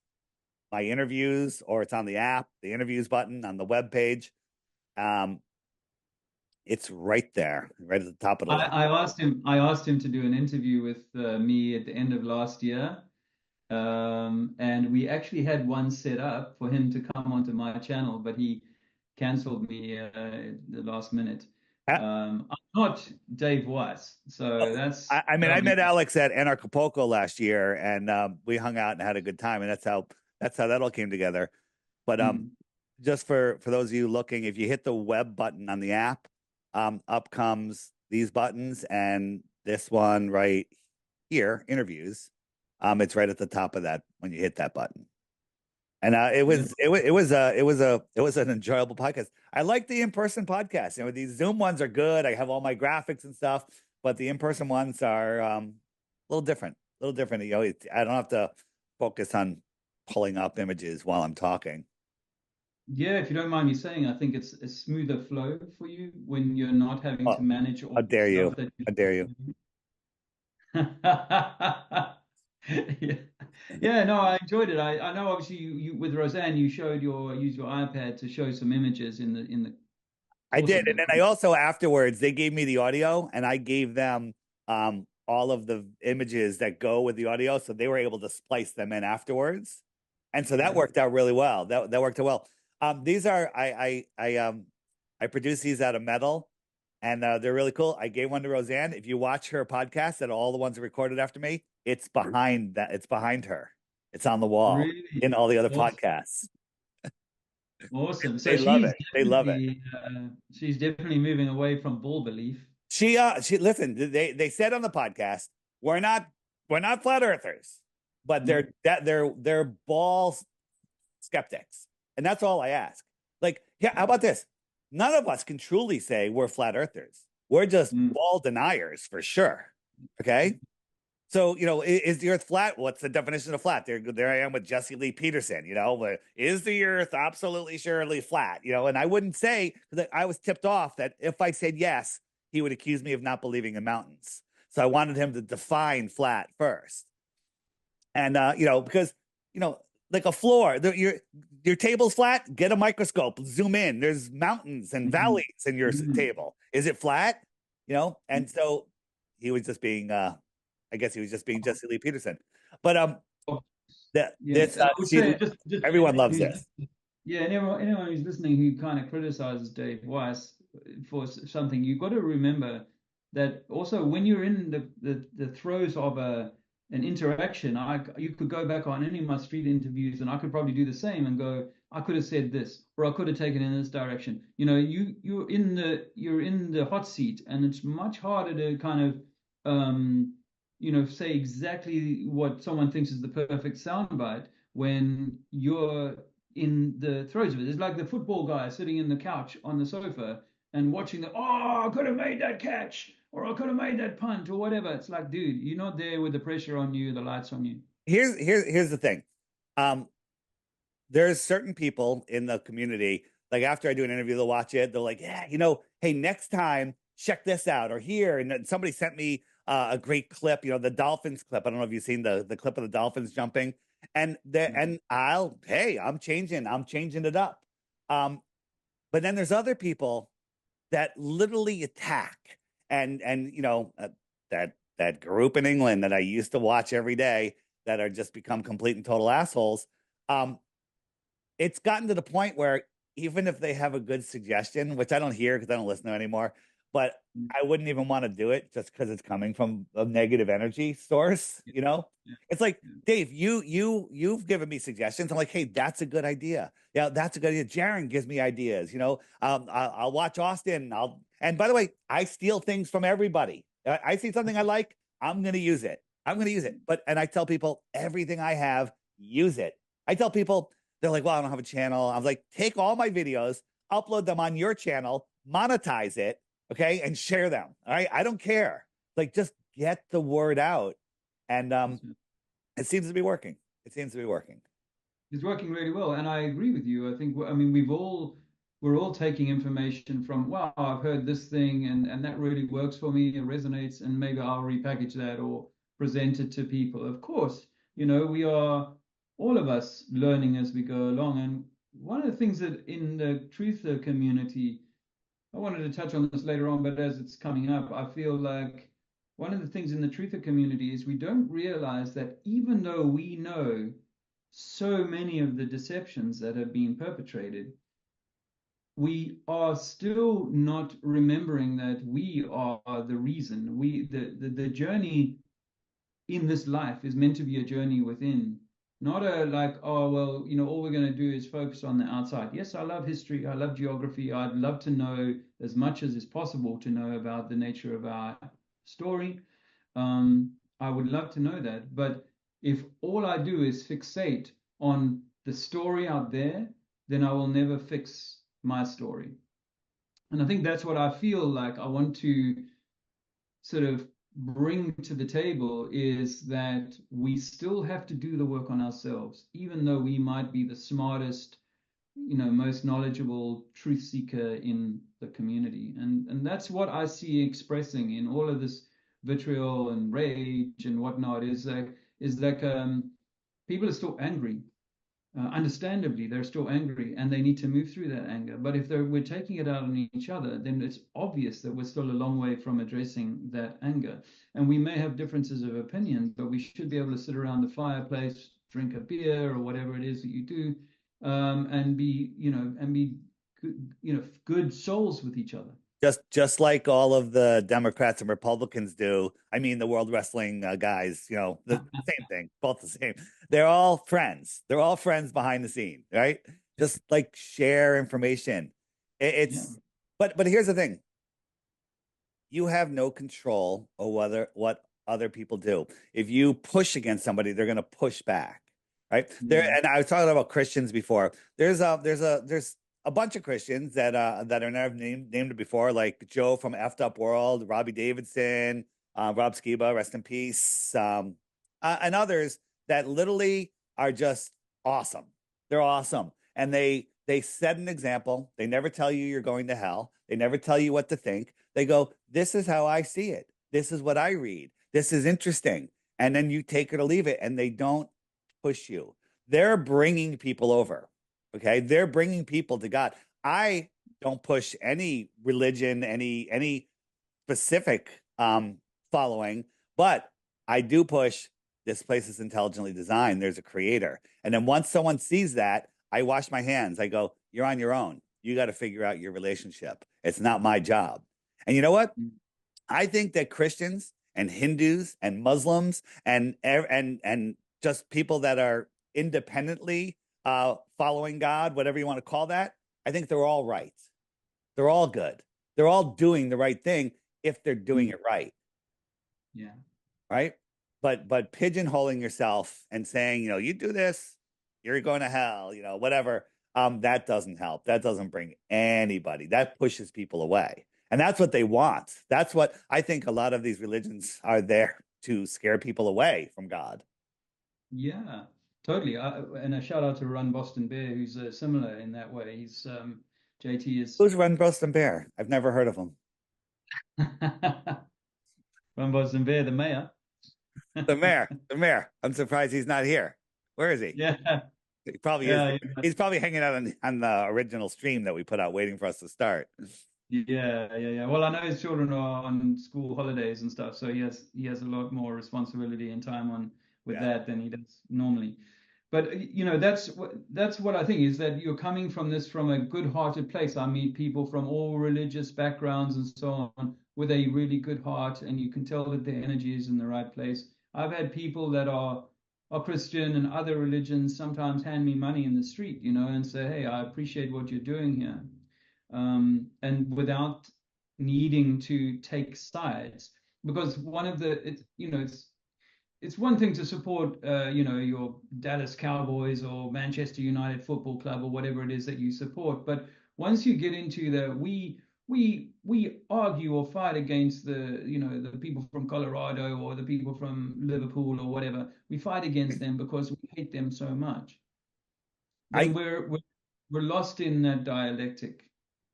my interviews, or it's on the app, the interviews button on the web page. Um, it's right there, right at the top of the
I,
list.
I asked him to do an interview with me at the end of last year. And we actually had one set up for him to come onto my channel, but he canceled me at the last minute.
I,
I'm not Dave Weiss, so
I mean,
that'll
I
be
met Alex at Anarchapulco last year, and we hung out and had a good time, and that's how that all came together. But
mm,
just for those of you looking, if you hit the web button on the app, up comes these buttons, and this one right here, interviews. It's right at the top of that when you hit that button. And
good.
it was an enjoyable podcast. I like the in-person podcasts. These Zoom ones are good. I have all my graphics and stuff, but the in-person ones are a little different. A little different. I don't have to focus on pulling up images while I'm talking.
Yeah, if you don't mind me saying, I think it's a smoother flow for you when you're not having to
Oh,
manage
how
all the
dare you?
stuff that
How dare you?
you Yeah. Yeah, no, I enjoyed it. I know obviously you with Roseanne you showed your use your iPad to show some images in the
I
course
did.
of
And
the
then I also afterwards they gave me the audio and I gave them all of the images that go with the audio. So they were able to splice them in afterwards. And so that
yeah.
worked out really well. That worked out well. These are I produce these out of metal and they're really cool. I gave one to Roseanne. If you watch her podcast and all the ones recorded after me, it's behind her. It's on the wall
Really
in all the other
awesome.
podcasts.
Awesome. So
They love it. They love it.
she's definitely moving away from bull belief.
She listen, they said on the podcast, we're not we're not flat earthers, but
Mm,
they're ball skeptics. And that's all I ask. Like, yeah, how about this? None of us can truly say we're flat earthers. We're just
mm,
ball deniers for sure. Okay. So, is the earth flat? What's the definition of flat? There I am with Jesse Lee Peterson, but is the earth absolutely surely flat? And I wouldn't say that I was tipped off that if I said yes, he would accuse me of not believing in mountains. So I wanted him to define flat first. And because like a floor, your table's flat, get a microscope, zoom in. There's mountains and
mm,
valleys in your
mm.
table. Is it flat? And so he was just being I guess he was just being Jesse Lee Peterson. But
Oh,
that
yes,
this
and I would
she
say just
everyone
anyone
loves
who's
this.
yeah, and anyone who's listening who kind of criticizes Dave Weiss for something, you've got to remember that also when you're in the throes of an interaction, you could go back on any of my street interviews, and I could probably do the same and go, I could have said this, or I could have taken it in this direction. You're in the hot seat, and it's much harder to kind of say exactly what someone thinks is the perfect soundbite when you're in the throes of it. It's like the football guy sitting in the couch on the sofa and watching I could have made that catch, or I could have made that punt, or whatever. It's like, dude, you're not there with the pressure on you, the lights on you.
Here's the thing. Um, there's certain people in the community, like after I do an interview, they'll watch it. They're like, yeah, hey, next time, check this out or here. And then somebody sent me a great clip, the Dolphins clip. I don't know if you've seen the clip of the Dolphins jumping. And hey, I'm changing it up. Um, but then there's other people that literally attack and that group in England that I used to watch every day that are just become complete and total assholes. Um, it's gotten to the point where even if they have a good suggestion, which I don't hear because I don't listen to it anymore, but
Mm,
I wouldn't even want to do it just because it's coming from a negative energy source.
yeah, yeah,
It's like,
yeah.
Dave, you've given me suggestions. I'm like, hey, that's a good idea. Yeah, that's a good idea. Jaron gives me ideas. I'll watch Austin. And by the way, I steal things from everybody. I see something I like, I'm gonna use it. I'm gonna use it. And I tell people everything I have, use it. I tell people they're like, well, I don't have a channel. I'm like, take all my videos, upload them on your channel, monetize it, okay, and share them. All right. I don't care. Like, just get the word out. And it seems to be working. It seems to be working.
It's working really well, and I agree with you. I mean, we're all taking information from, wow, I've heard this thing, and that really works for me, it resonates, and maybe I'll repackage that or present it to people. Of course, we are all of us learning as we go along. And one of the things that in the truther community, I wanted to touch on this later on, but as it's coming up, I feel like one of the things in the truther community is we don't realize that even though we know so many of the deceptions that have been perpetrated, we are still not remembering that we are the reason. The journey in this life is meant to be a journey within, not a like, oh, well, all we're going to do is focus on the outside. Yes, I love history, I love geography, I'd love to know as much as is possible to know about the nature of our story. I would love to know that. But if all I do is fixate on the story out there, then I will never fix my story. And I think that's what I feel like I want to sort of bring to the table is that we still have to do the work on ourselves, even though we might be the smartest, most knowledgeable truth seeker in the community. And that's what I see expressing in all of this vitriol and rage and whatnot is like is like people are still angry. Understandably, they're still angry and they need to move through that anger. But if we're taking it out on each other, then it's obvious that we're still a long way from addressing that anger. And we may have differences of opinion, but we should be able to sit around the fireplace, drink a beer or whatever it is that you do, and be, good, good souls with each other.
Just like all of the Democrats and Republicans do. I mean, the World Wrestling guys, the same thing, both the same. They're all friends. They're all friends behind the scene, right? Just like share information.
Yeah.
It's but here's the thing. You have no control over whether what other people do. If you push against somebody, they're going to push back, right? There,
Yeah.
and I was talking about Christians before. There's a bunch of Christians that are never named before, like Joe from Effed Up World, Robbie Davidson, Rob Skiba, rest in peace, and others that literally are just awesome. They're awesome, and they set an example. They never tell you you're going to hell. They never tell you what to think. They go, "This is how I see it. This is what I read. This is interesting." And then you take it or leave it, and they don't push you. They're bringing people over. Okay, they're bringing people to God. I don't push any religion, any specific following, but I do push this place is intelligently designed. There's a creator. And then once someone sees that, I wash my hands. I go, you're on your own. You got to figure out your relationship. It's not my job. And you know what? I think that Christians and Hindus and Muslims and just people that are independently following God, whatever you want to call that, I think they're all right. They're all good. They're all doing the right thing if they're doing it right,
Yeah.
right? But pigeonholing yourself and saying, you do this, you're going to hell, whatever. That doesn't help. That doesn't bring anybody. That pushes people away. And that's what they want. That's what I think a lot of these religions are there to scare people away from God.
Yeah, totally. And a shout out to Run Boston Bear, who's similar in that way. He's JT is
Who's Run Boston Bear? I've never heard of him.
Run Boston Bear, the mayor.
The mayor, the mayor. I'm surprised he's not here. Where is he?
Yeah,
He probably is.
yeah,
He's probably hanging out on the original stream that we put out, waiting for us to start.
yeah. Well, I know his children are on school holidays and stuff, so he has a lot more responsibility and time on with
Yeah.
that than he does normally. But that's what I think is that you're coming from this from a good-hearted place. I meet people from all religious backgrounds and so on with a really good heart, and you can tell that their energy is in the right place. I've had people that are Christian and other religions sometimes hand me money in the street, and say, "Hey, I appreciate what you're doing here," and without needing to take sides. Because one of the it's one thing to support, your Dallas Cowboys or Manchester United Football Club or whatever it is that you support. But once you get into the we argue or fight against the people from Colorado or the people from Liverpool or whatever, we fight against them because we hate them so much. Then
I
we're lost in that dialectic,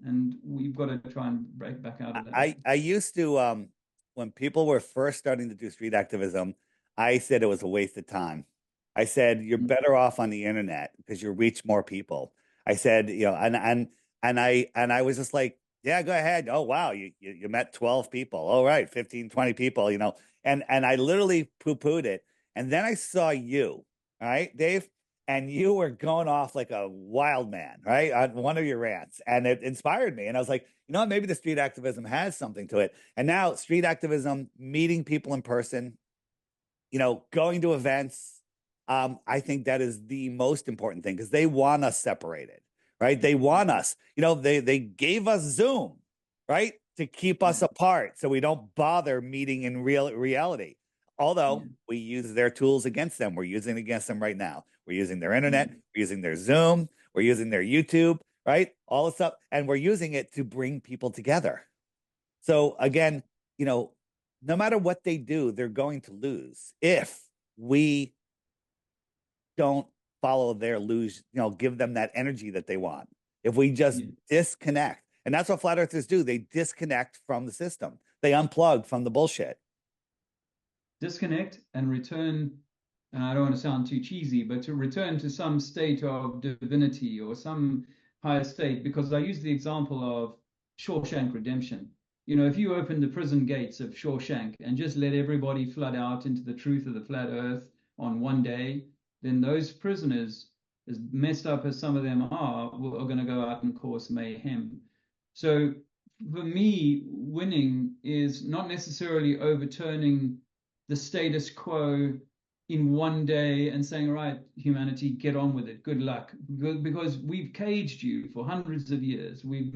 and we've got to try and break back out of that.
I used to when people were first starting to do street activism, I said it was a waste of time. I said you're better off on the internet because you reach more people. I said, and I was just like, yeah, go ahead. Oh wow, you met 12 people. All right, 15, 20 people, and I literally poo-pooed it. And then I saw you, all right, Dave, and you were going off like a wild man, right, on one of your rants, and it inspired me. And I was like, what, maybe the street activism has something to it. And now street activism, meeting people in person, going to events, I think that is the most important thing because they want us separated, right? They want us, they gave us Zoom, right? To keep
Yeah,
us apart so we don't bother meeting in real reality.
yeah,
Although we use their tools against them, we're using it against them right now. We're using their
yeah.
internet, we're using their Zoom, we're using their YouTube, right? All the stuff, and we're using it to bring people together. So again, you know, no matter what they do, they're going to lose if we don't follow their lose, give them that energy that they want. If we just
Yeah.
disconnect, and that's what flat earthers do, they disconnect from the system, they unplug from the bullshit.
Disconnect and return and I don't want to sound too cheesy, but to return to some state of divinity or some higher state, because I use the example of Shawshank Redemption. You know, if you open the prison gates of Shawshank and just let everybody flood out into the truth of the flat earth on one day, then those prisoners, as messed up as some of them are going to go out and cause mayhem. So for me, winning is not necessarily overturning the status quo in one day and saying, all right, humanity, get on with it. Good luck. Because we've caged you for hundreds of years. We've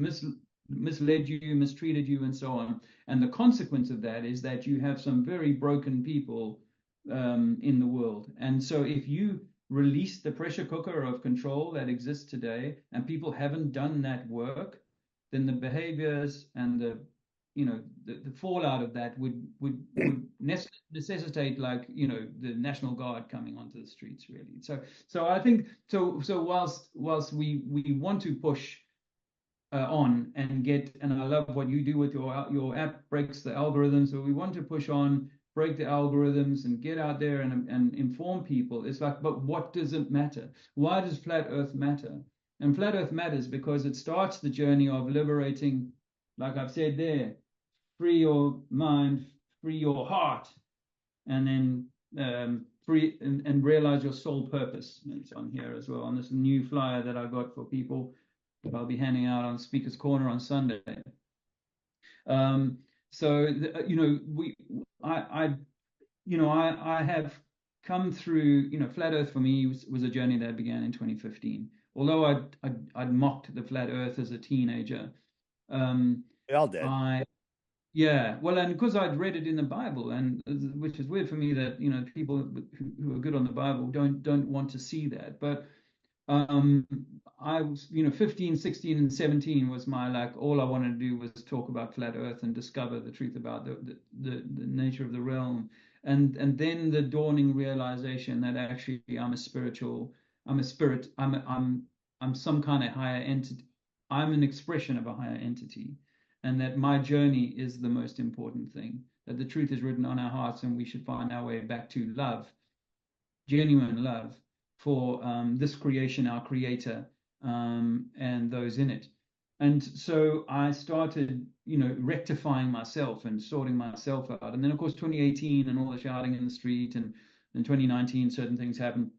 misled you, mistreated you, and so on. And the consequence of that is that you have some very broken people in the world. And so if you release the pressure cooker of control that exists today and people haven't done that work, then the behaviors and the fallout of that would necessitate, like, the National Guard coming onto the streets, really. So I think so whilst we want to push on and get, and I love what you do with your app, breaks the algorithms. So we want to push on, break the algorithms, and get out there and inform people. It's like, but what does it matter? Why does flat Earth matter? And flat Earth matters because it starts the journey of liberating, like I've said there, free your mind, free your heart, and then free and realize your soul purpose. And it's on here as well on this new flyer that I got for people that I'll be handing out on Speaker's Corner on Sunday. So I have come through. Flat Earth for me was a journey that began in 2015. Although I'd mocked the flat Earth as a teenager,
We all did.
I yeah, well, and because I'd read it in the Bible, and which is weird for me that people who are good on the Bible don't want to see that. But um, I was 15, 16, and 17 was my, like, all I wanted to do was talk about flat Earth and discover the truth about the nature of the realm, and then the dawning realization that actually I'm a spirit, I'm some kind of higher entity, I'm an expression of a higher entity, and that my journey is the most important thing. That the truth is written on our hearts, and we should find our way back to love, genuine love for this creation, our creator, and those in it. And so I started, rectifying myself and sorting myself out. And then, of course, 2018 and all the shouting in the street, and in 2019, certain things happened.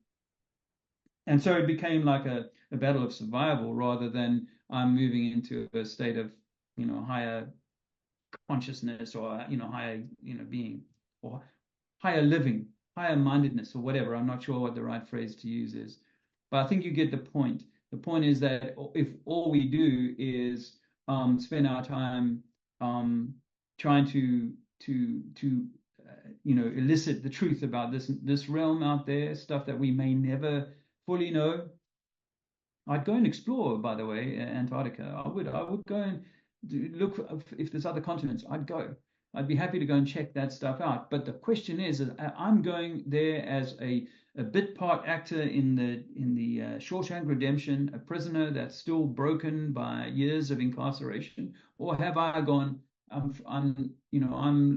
And so it became like a battle of survival rather than I'm moving into a state of, higher consciousness, or, higher, being, or higher living, higher mindedness, or whatever. I'm not sure what the right phrase to use is, but I think you get the point. The point is that if all we do is spend our time trying to elicit the truth about this realm out there, stuff that we may never fully know. I'd go and explore, by the way, Antarctica. I would go and look if there's other continents. I'd go. I'd be happy to go and check that stuff out. But the question is I'm going there as a bit part actor in the Shawshank Redemption, a prisoner that's still broken by years of incarceration, or have I gone? I'm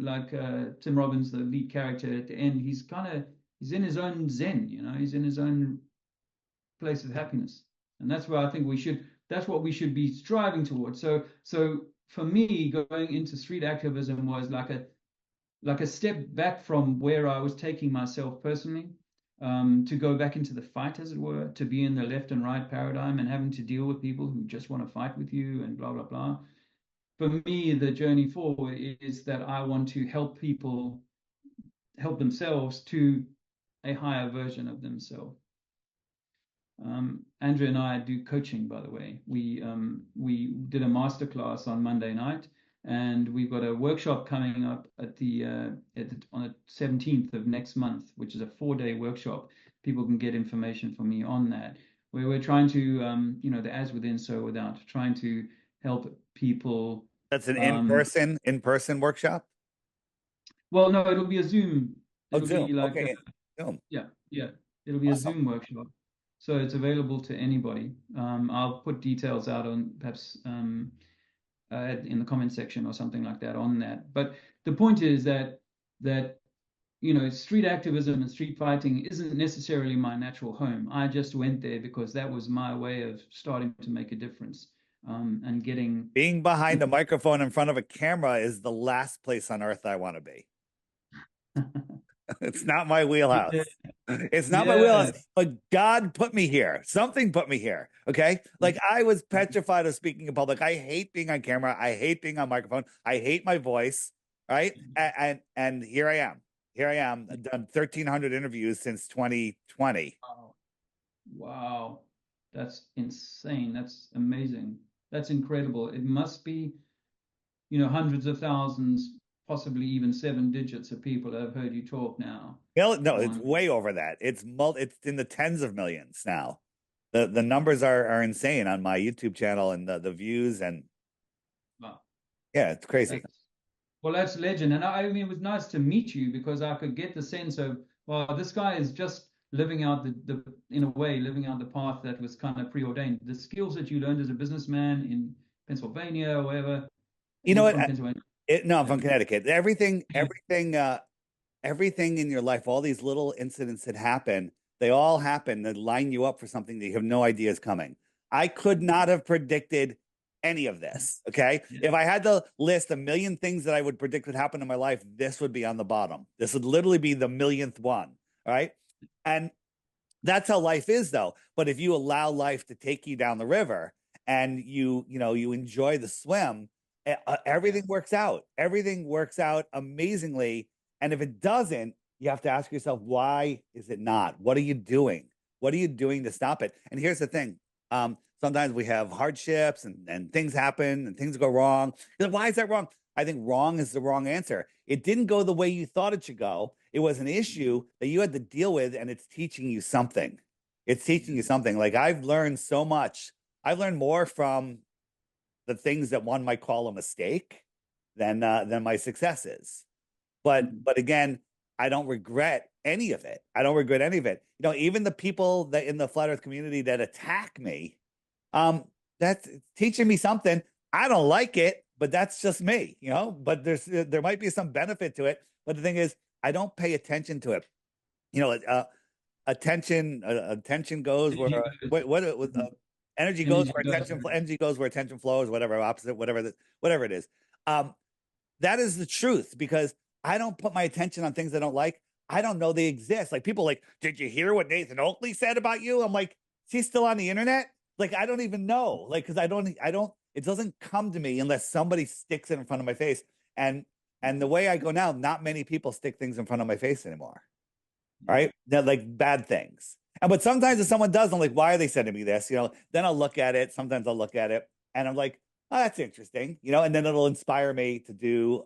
like Tim Robbins, the lead character at the end. He's in his own zen. He's in his own place of happiness, and that's where I think that's what we should be striving towards. So for me, going into street activism was like a step back from where I was taking myself personally, to go back into the fight, as it were, to be in the left and right paradigm and having to deal with people who just want to fight with you and blah blah blah. For me, the journey forward is that I want to help people help themselves to a higher version of themselves. Andrea and I do coaching, by the way. We did a masterclass on Monday night, and we've got a workshop coming up on the 17th of next month, which is a 4-day workshop. People can get information from me on that, where we're trying to, the as within, so without, trying to help people.
That's an
Um,
in-person workshop.
well, no, it'll be a Zoom.
Oh,
It'll be
Zoom.
like
Okay. Zoom.
yeah, yeah. It'll be a
Awesome.
Zoom workshop. So it's available to anybody. I'll put details out on perhaps in the comment section or something like that on that. But the point is that street activism and street fighting isn't necessarily my natural home. I just went there because that was my way of starting to make a difference, and getting,
Being
you
behind a microphone in front of a camera is the last place on earth I want to be.
know,
It's not my wheelhouse.
yeah,
It's not my wheelhouse,
yeah,
but God put me here. Something put me here. Okay. Like I was petrified of speaking in public. I hate being on camera. I hate being on microphone. I hate my voice. Right. And here I am. Here I am. I've done 1,300 interviews since 2020.
wow, wow, that's insane. That's amazing. That's incredible. It must be, hundreds of thousands, possibly even seven digits of people that have heard you talk now.
No, it's
On,
way over that. It's in the tens of millions now. The numbers are insane on my YouTube channel and the views and
wow,
yeah, it's crazy.
that's well, that's legend. And I mean, it was nice to meet you because I could get the sense of, well, this guy is just living out in a way, living out the path that was kind of preordained. The skills that you learned as a businessman in Pennsylvania or wherever,
You know
you're
what?
from Pennsylvania.
No, I'm
Yeah.
from Connecticut. Everything in your life, all these little incidents that happen, they all happen that line you up for something that you have no idea is coming. I could not have predicted any of this. Okay.
Yeah.
If I had to list a million things that I would predict would happen in my life, this would be on the bottom. This would literally be the millionth one. All right. And that's how life is, though. But if you allow life to take you down the river and you enjoy the swim,
Yeah.
everything works out. Everything works out amazingly. And if it doesn't, you have to ask yourself, why is it not? What are you doing? What are you doing to stop it? And here's the thing. Sometimes we have hardships and things happen and things go wrong. You're like, why is that wrong? I think wrong is the wrong answer. It didn't go the way you thought it should go. It was an issue that you had to deal with, and it's teaching you something. It's teaching you something. Like I've learned so much. I've learned more from the things that one might call a mistake than my successes.
Mhm.
But again, I don't regret any of it. I don't regret any of it. Even the people that in the flat Earth community that attack me, that's teaching me something. I don't like it, but that's just me. But there might be some benefit to it. But the thing is, I don't pay attention to it. You know, attention goes where
Energy goes. Mhm.
energy goes
Energy
where
goes.
energy goes where attention flows, whatever opposite, whatever it is. Um, that is the truth because I don't put my attention on things I don't like. I don't know they exist. Like people like, did you hear what Nathan Oakley said about you? I'm like, is he still on the internet? Like I don't even know. Like because I don't. It doesn't come to me unless somebody sticks it in front of my face. And and the way I go now, not many people stick things in front of my face anymore. Right? They're like bad things. But sometimes if someone does, I'm like, why are they sending me this? Then I'll look at it. Sometimes I'll look at it and I'm like, oh, that's interesting. And then it'll inspire me to do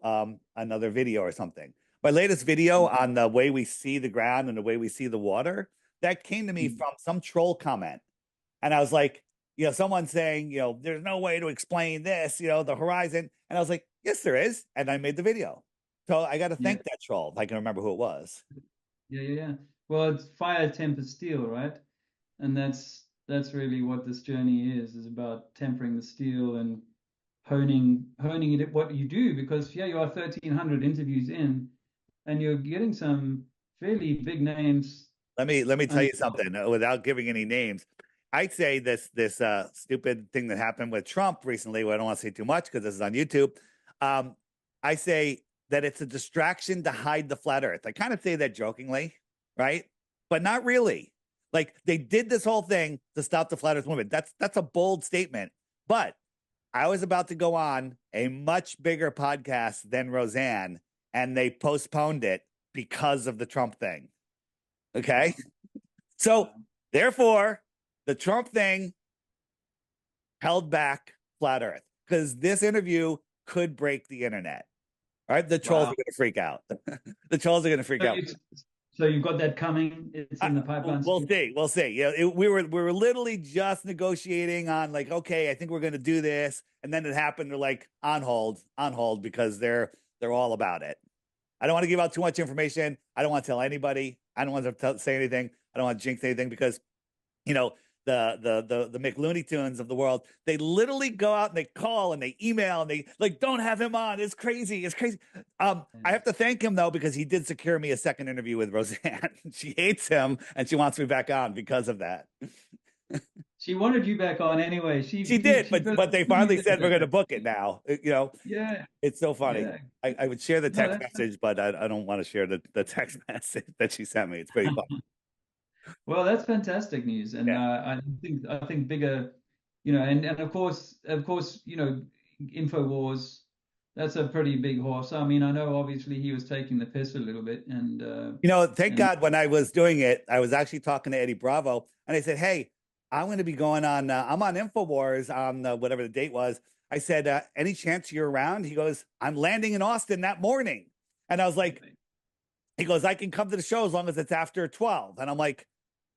another video or something. My latest video on the way we see the ground and the way we see the water, that came to me
Mhm.
from some troll comment. And I was like, someone saying, there's no way to explain this, the horizon. And I was like, yes, there is. And I made the video. So I got to
Yeah.
thank that troll if I can remember who it was.
Yeah, yeah, yeah. Well, it's fire, temper, steel, right? And that's really what this journey is about tempering the steel and honing it at what you do. Because yeah, you are 1,300 interviews in, and you're getting some fairly big names
Let me tell
under
you
your belt.
something without giving any names. I'd say this stupid thing that happened with Trump recently. Well, I don't want to say too much because this is on YouTube. Um, I say that it's a distraction to hide the flat Earth. I kind of say that jokingly, right? But not really. Like they did this whole thing to stop the flat Earth movement. That's a bold statement. But I was about to go on a much bigger podcast than Roseanne, and they postponed it because of the Trump thing. Okay.
Wow.
So
Wow.
therefore, the Trump thing held back flat Earth because this interview could break the internet. All right. The trolls
Wow.
are going to freak out. The trolls are going to freak
So
out.
you've got that coming. It's in the pipeline
We'll
still.
see. We'll see. We were literally just negotiating on like, okay, I think we're going to do this, and then it happened. They're like on hold because they're all about it. I don't want to give out too much information. I don't want to tell anybody. I don't want to say anything. I don't want to jinx anything because you know the McLooney Tunes of the world. They literally go out and they call and they email and they like don't have him on. It's crazy. It's crazy. I have to thank him though because he did secure me a second interview with Roseanne. She hates him and she wants me back on because of that.
She wanted you back on anyway.
She did,
She felt
but they
you
finally said we're going to
there.
book it now.
Yeah,
It's so funny.
yeah.
I would share the
No,
text message, but I don't want to share the text message that she sent me. It's pretty fun.
well, that's fantastic news, and
Yeah.
I think bigger, and of course, Infowars. That's a pretty big horse. I mean, I know obviously he was taking the piss a little bit,
Thank
and
God when I was doing it, I was actually talking to Eddie Bravo and I said, hey, I'm going to be going on, I'm on InfoWars on whatever the date was. I said, any chance you're around? He goes, I'm landing in Austin that morning. And I was like, he goes, I can come to the show as long as it's after 12. And I'm like,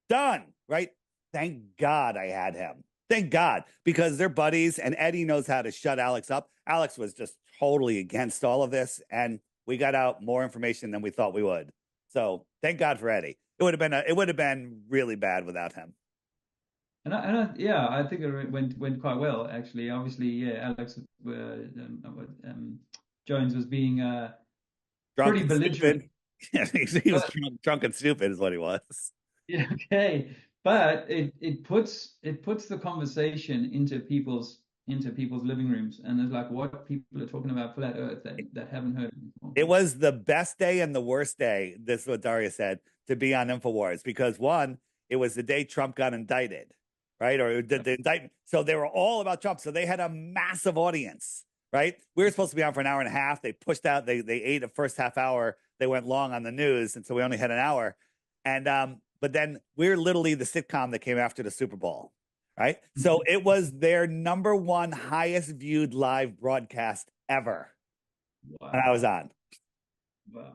done. Right. Thank God I had him. Thank God, because they're buddies and Eddie knows how to shut Alex up. Alex was just totally against all of this. And we got out more information than we thought we would. So thank God for Eddie. It would have been really bad without him.
yeah, I think it went quite well actually. Obviously, yeah, Alex Jones was being
Drunk
pretty
and
belligerent,
stupid. He was
but
drunk and stupid, is what he was.
yeah, okay, but it puts the conversation into people's living rooms, and there's like what people are talking about flat Earth that haven't heard it before.
It was the best day and the worst day. This is what Daria said to be on Infowars because one, it was the day Trump got indicted, right? Or the indictment. So they were all about Trump. So they had a massive audience, right? We were supposed to be on for an hour and a half. They pushed out. They ate the first half hour. They went long on the news, and so we only had an hour. And but then we're literally the sitcom that came after the Super Bowl, right? So it was their number one highest viewed live broadcast ever, and I
Wow,
was on.
wow,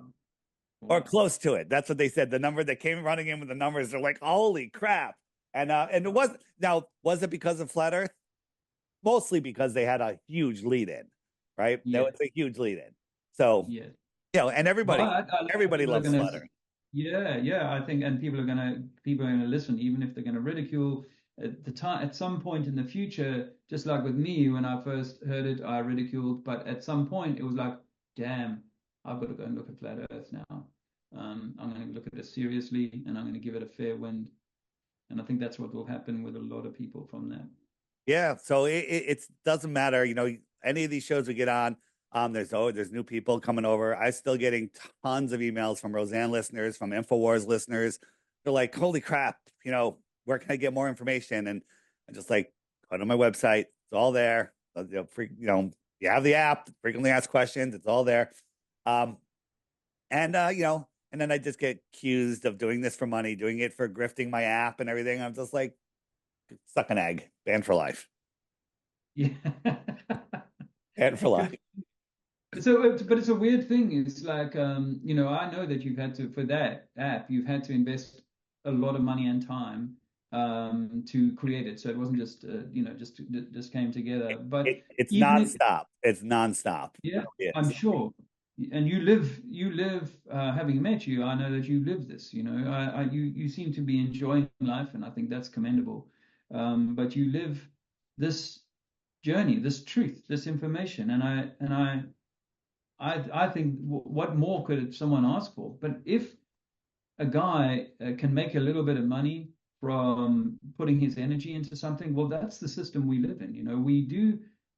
Or
wow,
close to it. That's what they said. The number that came running in with the numbers, they're like, holy crap. And it was now, was it because of Flat Earth? Mostly because they had a huge lead in, right? That
yeah,
was a huge lead in. So,
yeah.
and
But
everybody
people are
loves
gonna,
Flat Earth.
yeah, I think, and people are gonna listen, even if they're gonna ridicule at some point in the future. Just like with me, when I first heard it, I ridiculed, but at some point it was like, damn, I've got to go and look at flat Earth now. I'm going to look at it seriously, and I'm going to give it a fair wind. And I think that's what will happen with a lot of people from that.
Yeah. So it doesn't matter, any of these shows we get on, there's new people coming over. I'm still getting tons of emails from Roseanne listeners, from InfoWars listeners. They're like, holy crap, where can I get more information? And I just like go to my website. It's all there. You have the app, frequently asked questions, it's all there. Um, and then I just get accused of doing this for money, doing it for grifting my app and everything. I'm just like, suck an egg, banned for life,
Yeah.
banned for life.
But it's a weird thing. It's like, I know that you've had to, for that app, you've had to invest a lot of money and time to create it. So it wasn't just, just came together. But
It's
even if,
nonstop. It's nonstop.
yeah,
It
I'm
is.
sure. And you live, having met you, I know that you live this, you seem to be enjoying life, and I think that's commendable. But you live this journey, this truth, this information, I think what more could someone ask for? But if a guy can make a little bit of money from putting his energy into something, well, that's the system we live in.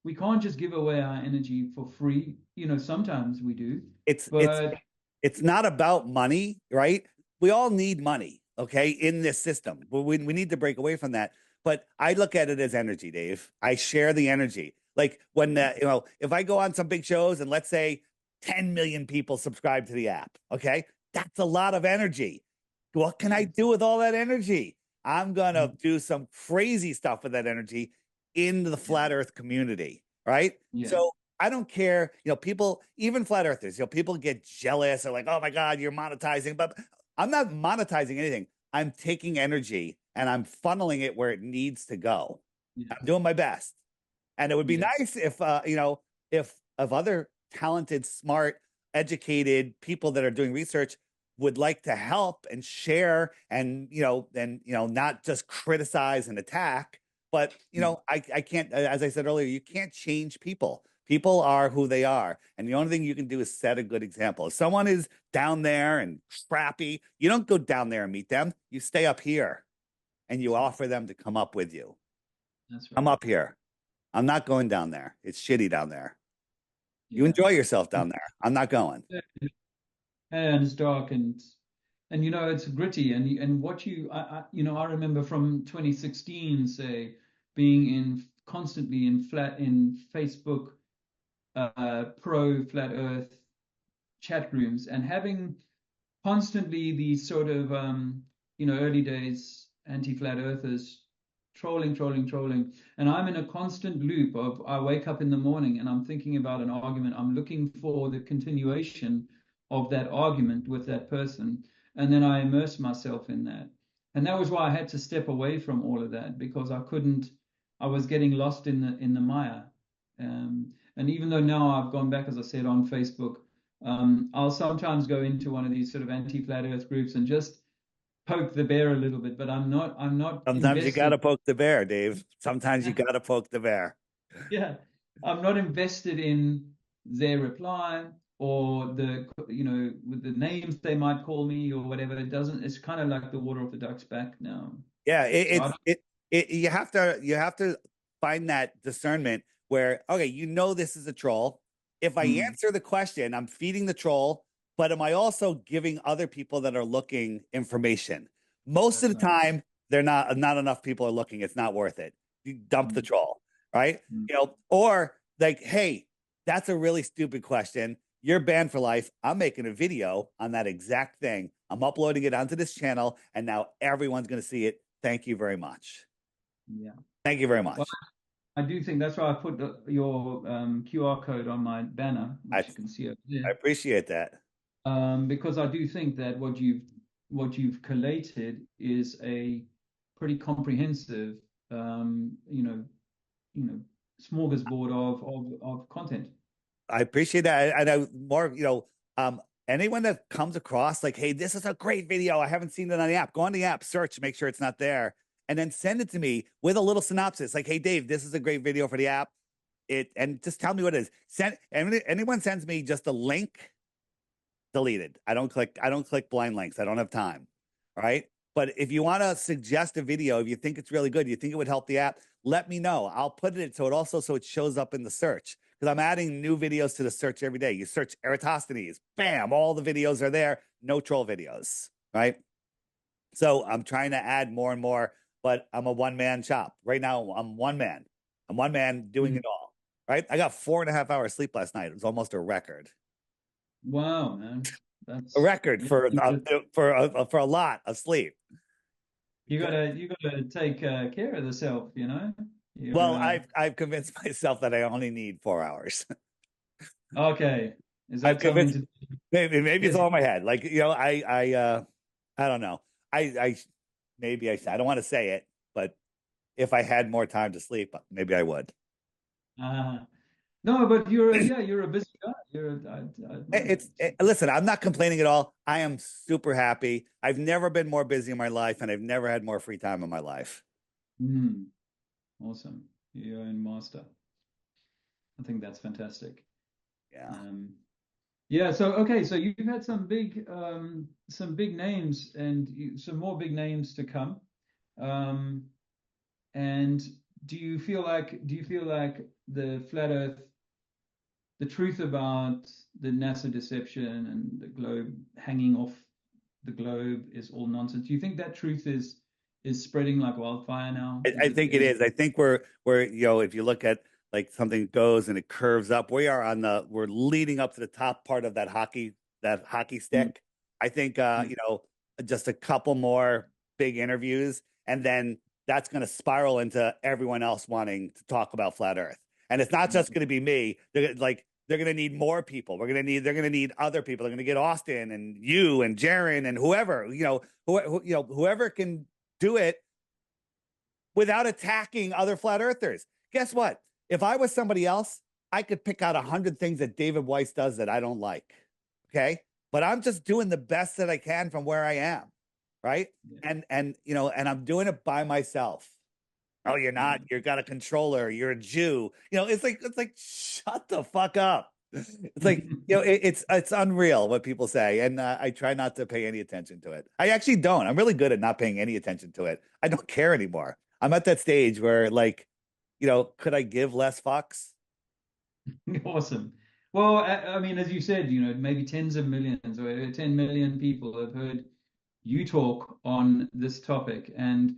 We can't just give away our energy for free. Sometimes we do,
It's it's
but
it's not about money, right? We all need money, okay, in this system. But we need to break away from that. But I look at it as energy, Dave. I share the energy. Like when if I go on some big shows and let's say 10 million people subscribe to the app, okay, that's a lot of energy. What can I
yes,
do with all that energy? I'm gonna do some crazy stuff with that energy in the
yeah,
flat Earth community, right?
yeah,
So I don't care, people, even flat earthers, people get jealous or like, oh my God, you're monetizing. But I'm not monetizing anything. I'm taking energy and I'm funneling it where it needs to go.
yeah,
I'm doing my best. And it would be
yeah,
nice if, if of other talented, smart, educated people that are doing research would like to help and share and not just criticize and attack. But I can't, as I said earlier, you can't change people. People are who they are, and the only thing you can do is set a good example. If someone is down there and crappy, you don't go down there and meet them. You stay up here and you
That's right.
offer them to come up with you.
That's
I'm
right.
up here. I'm not going down there. It's shitty down there. You
Yeah.
enjoy yourself down there. I'm not going.
Yeah. And it's dark, and it's gritty, and what I remember from 2016, say, being in constantly in Facebook pro flat earth chat rooms, and having constantly these sort of early days anti-flat earthers trolling, and I'm in a constant loop of, I wake up in the morning and I'm thinking about an argument, I'm looking for the continuation of that argument with that person, and then I immerse myself in that. And that was why I had to step away from all of that, because I was getting lost in the mire. And even though now I've gone back, as I said, on Facebook, I'll sometimes go into one of these sort of anti-flat Earth groups and just poke the bear a little bit, but I'm not
Sometimes you got
invested.
to poke the bear, Dave. Sometimes you got to poke the bear.
Yeah, I'm not invested in their reply, or with the names they might call me or whatever. It doesn't. It's kind of like the water off the duck's back now.
Yeah,
So I don't.
you have to find that discernment where, okay, this is a troll. If I
Mm,
answer the question, I'm feeding the troll, but am I also giving other people that are looking information? Most of
that's
the
right.
time, they're not enough people are looking. It's not worth it. You dump the
Mm,
troll, right?
mm.
Or like, hey, that's a really stupid question. You're banned for life. I'm making a video on that exact thing. I'm uploading it onto this channel, and now everyone's going to see it. Thank you very much.
Yeah.
Thank you very
Well,
much.
I do think that's why I put your QR code on my banner,
I
which you can see over
I
there,
appreciate that.
because I do think that what you've collated is a pretty comprehensive, um, you know, you know, smorgasbord of content.
I appreciate that. And I more, anyone that comes across like, hey, this is a great video. I haven't seen it on the app. Go on the app, search, make sure it's not there, and then send it to me with a little synopsis. Like, hey, Dave, this is a great video for the app. And just tell me what it is. Anyone sends me just a link, deleted. I don't click blind links. I don't have time. All right. But if you want to suggest a video, if you think it's really good, you think it would help the app, let me know. I'll put it so it shows up in the search, because I'm adding new videos to the search every day. You search Eratosthenes, bam, all the videos are there. No troll videos, right? So I'm trying to add more and more, but I'm a one man shop right now. I'm one man. I'm one man doing
Mm.
it all. Right. I got 4.5 hours sleep last night. It was almost a record.
Wow, man,
A
that's
record
yeah.
for a lot of sleep.
You gotta take care of the self.
Well,
You're
I've convinced myself that I only need 4 hours.
okay. Is
I've
that something
convinced
to?
maybe it's
Yes.
all in my head. Like, I don't know. I maybe I don't want to say it, but if I had more time to sleep, maybe I would.
Uh, no, but you're a busy guy. I admire
It's listen, I'm not complaining at all. I am super happy. I've never been more busy in my life, and I've never had more free time in my life.
Mm, awesome. You're in master. I think that's fantastic.
Yeah.
Um, yeah. So okay. So you've had some big names, and some more big names to come. Um, and do you feel like the flat Earth, the truth about the NASA deception and the globe hanging off the globe is all nonsense? Do you think that truth is spreading like wildfire now?
I think it is. I think we're if you look at like something goes and it curves up, we're leading up to the top part of that hockey
Mm,
stick. I think
mm,
just a couple more big interviews, and then that's going to spiral into everyone else wanting to talk about flat Earth. And it's not just
mm,
going to be me. They're going to need more people. They're going to need other people. They're going to get Austin and you and Jaron and whoever, whoever can do it without attacking other flat earthers. Guess what? If I was somebody else, I could pick out 100 things that David Weiss does that I don't like. Okay. but I'm just doing the best that I can from where I am, right?
Yeah.
And I'm doing it by myself. Oh, you're not.
Yeah.
You're got a controller. You're a Jew. It's like shut the fuck up. It's like it's unreal what people say, and I try not to pay any attention to it. I actually don't. I'm really good at not paying any attention to it. I don't care anymore. I'm at that stage where like, could I give less fucks?
Awesome. Well, I mean, as you said, maybe tens of millions or 10 million people have heard you talk on this topic. And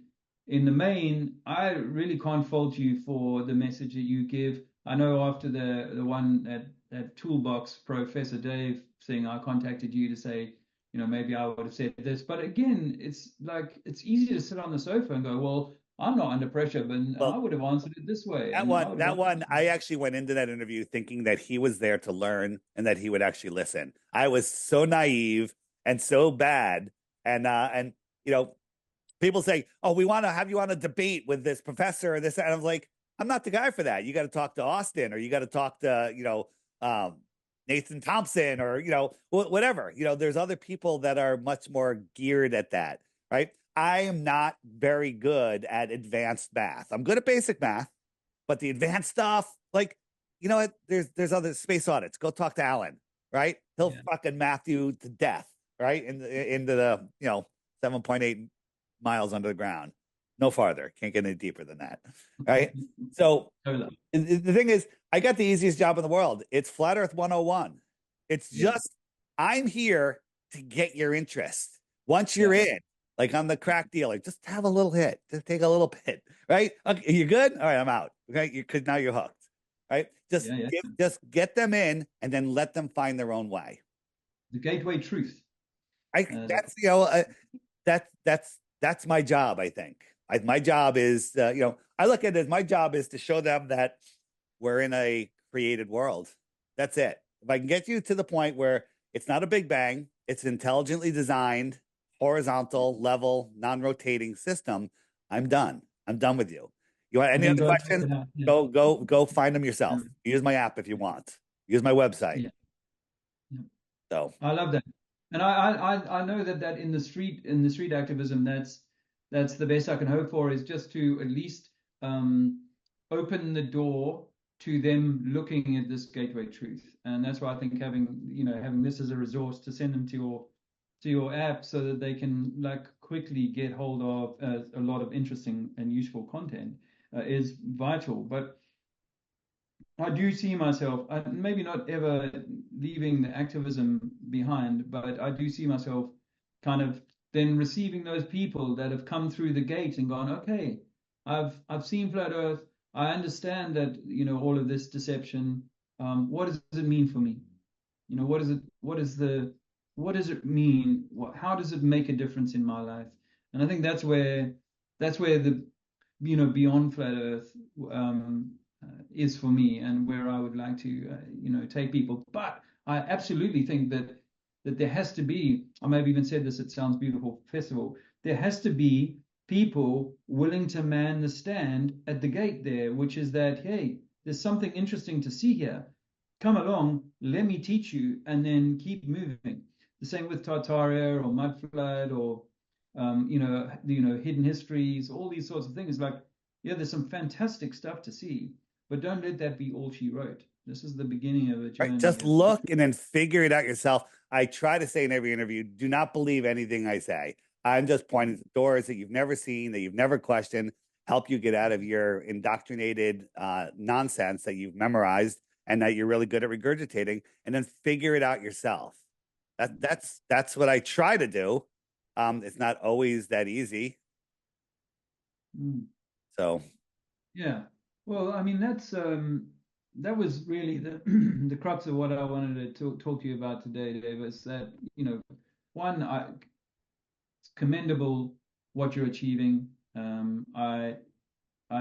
in the main, I really can't fault you for the message that you give. I know after the one at Toolbox, Professor Dave thing, I contacted you to say, maybe I would have said this. But again, it's like it's easy to sit on the sofa and go, well, I'm not under pressure, but I
Well,
would have answered it this way,
that
and I
one,
would have
that one,
answered
I actually went into that interview thinking that he was there to learn and that he would actually listen. I was so naive and so bad. And people say, "Oh, we want to have you on a debate with this professor or this." And I'm like, "I'm not the guy for that. You got to talk to Austin, or you got to talk to, um, Nathan Thompson, or whatever. There's other people that are much more geared at that, right? I am not very good at advanced math. I'm good at basic math, but the advanced stuff, like, you know what? There's other space audits. Go talk to Alan, right? He'll
yeah,
fucking math you to death, right? Into the 7.8 miles under the ground. No farther. Can't get any deeper than that. Right. So
totally.
the thing is, I got the easiest job in the world. It's Flat Earth 101. It's
Yeah,
just, I'm here to get your interest. Once you're
yeah,
in, like I'm the crack dealer, just have a little hit, just take a little bit, right? Okay, you good? All right, I'm out. Okay, because now you're hooked, right? Just
yeah, yeah.
just get them in, and then let them find their own way.
The gateway truth.
I
That's
that's that's my job. I think my job is I look at it as my job is to show them that we're in a created world. That's it. If I can get you to the point where it's not a big bang, it's an intelligently designed, horizontal, level, non-rotating system, I'm done. I'm done with you. You want
and
any
then
other
go check
questions?
it out. Yeah,
Go find them
yeah,
yourself. Use my app if you want. Use my website.
yeah, yeah.
So
I love that, and I know that in the street activism, that's the best I can hope for is just to at least um, open the door to them looking at this gateway truth, and that's why I think having this as a resource to send them to your app so that they can like quickly get hold of a lot of interesting and useful content is vital. But I do see myself, maybe not ever leaving the activism behind, but I do see myself kind of then receiving those people that have come through the gate and gone, okay, I've seen flat Earth. I understand that, all of this deception. What does it mean for me? What is it? What does it mean? How does it make a difference in my life? And I think that's where the beyond flat Earth is for me, and where I would like to take people. But I absolutely think that there has to be. I may have even said this at Sounds Beautiful Festival. There has to be people willing to man the stand at the gate there, which is that hey, there's something interesting to see here. Come along, let me teach you, and then keep moving. The same with Tartaria or Mudflood or hidden histories, all these sorts of things. Like, yeah, there's some fantastic stuff to see, but don't let that be all she wrote. This is the beginning of a
right,
journey
just
of
look and then figure it out yourself. I try to say in every interview, do not believe anything I say. I'm just pointing to doors that you've never seen, that you've never questioned, help you get out of your indoctrinated nonsense that you've memorized and that you're really good at regurgitating, and then figure it out yourself. That's what I try to do. It's not always that easy.
mm,
So
yeah. Well, I mean, that was really the the crux of what I wanted to talk to you about today, Dave, is that, one, it's commendable what you're achieving. I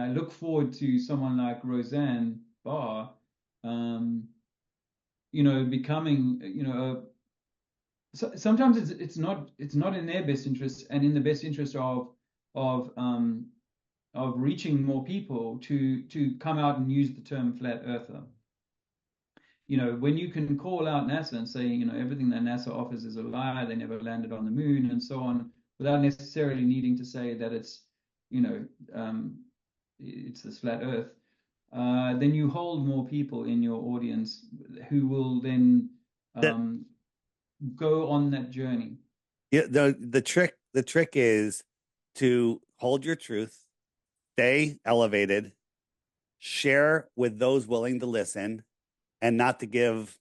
look forward to someone like Roseanne Barr, um, becoming, sometimes it's not in their best interest and in the best interest of um, of reaching more people to come out and use the term flat earther. when you can call out NASA and say, everything that NASA offers is a lie, they never landed on the moon and so on, without necessarily needing to say that you know, um, it's this flat Earth, then you hold more people in your audience who will then
That
um, go on that journey.
yeah, the trick is to hold your truth, stay elevated, share with those willing to listen, and not to give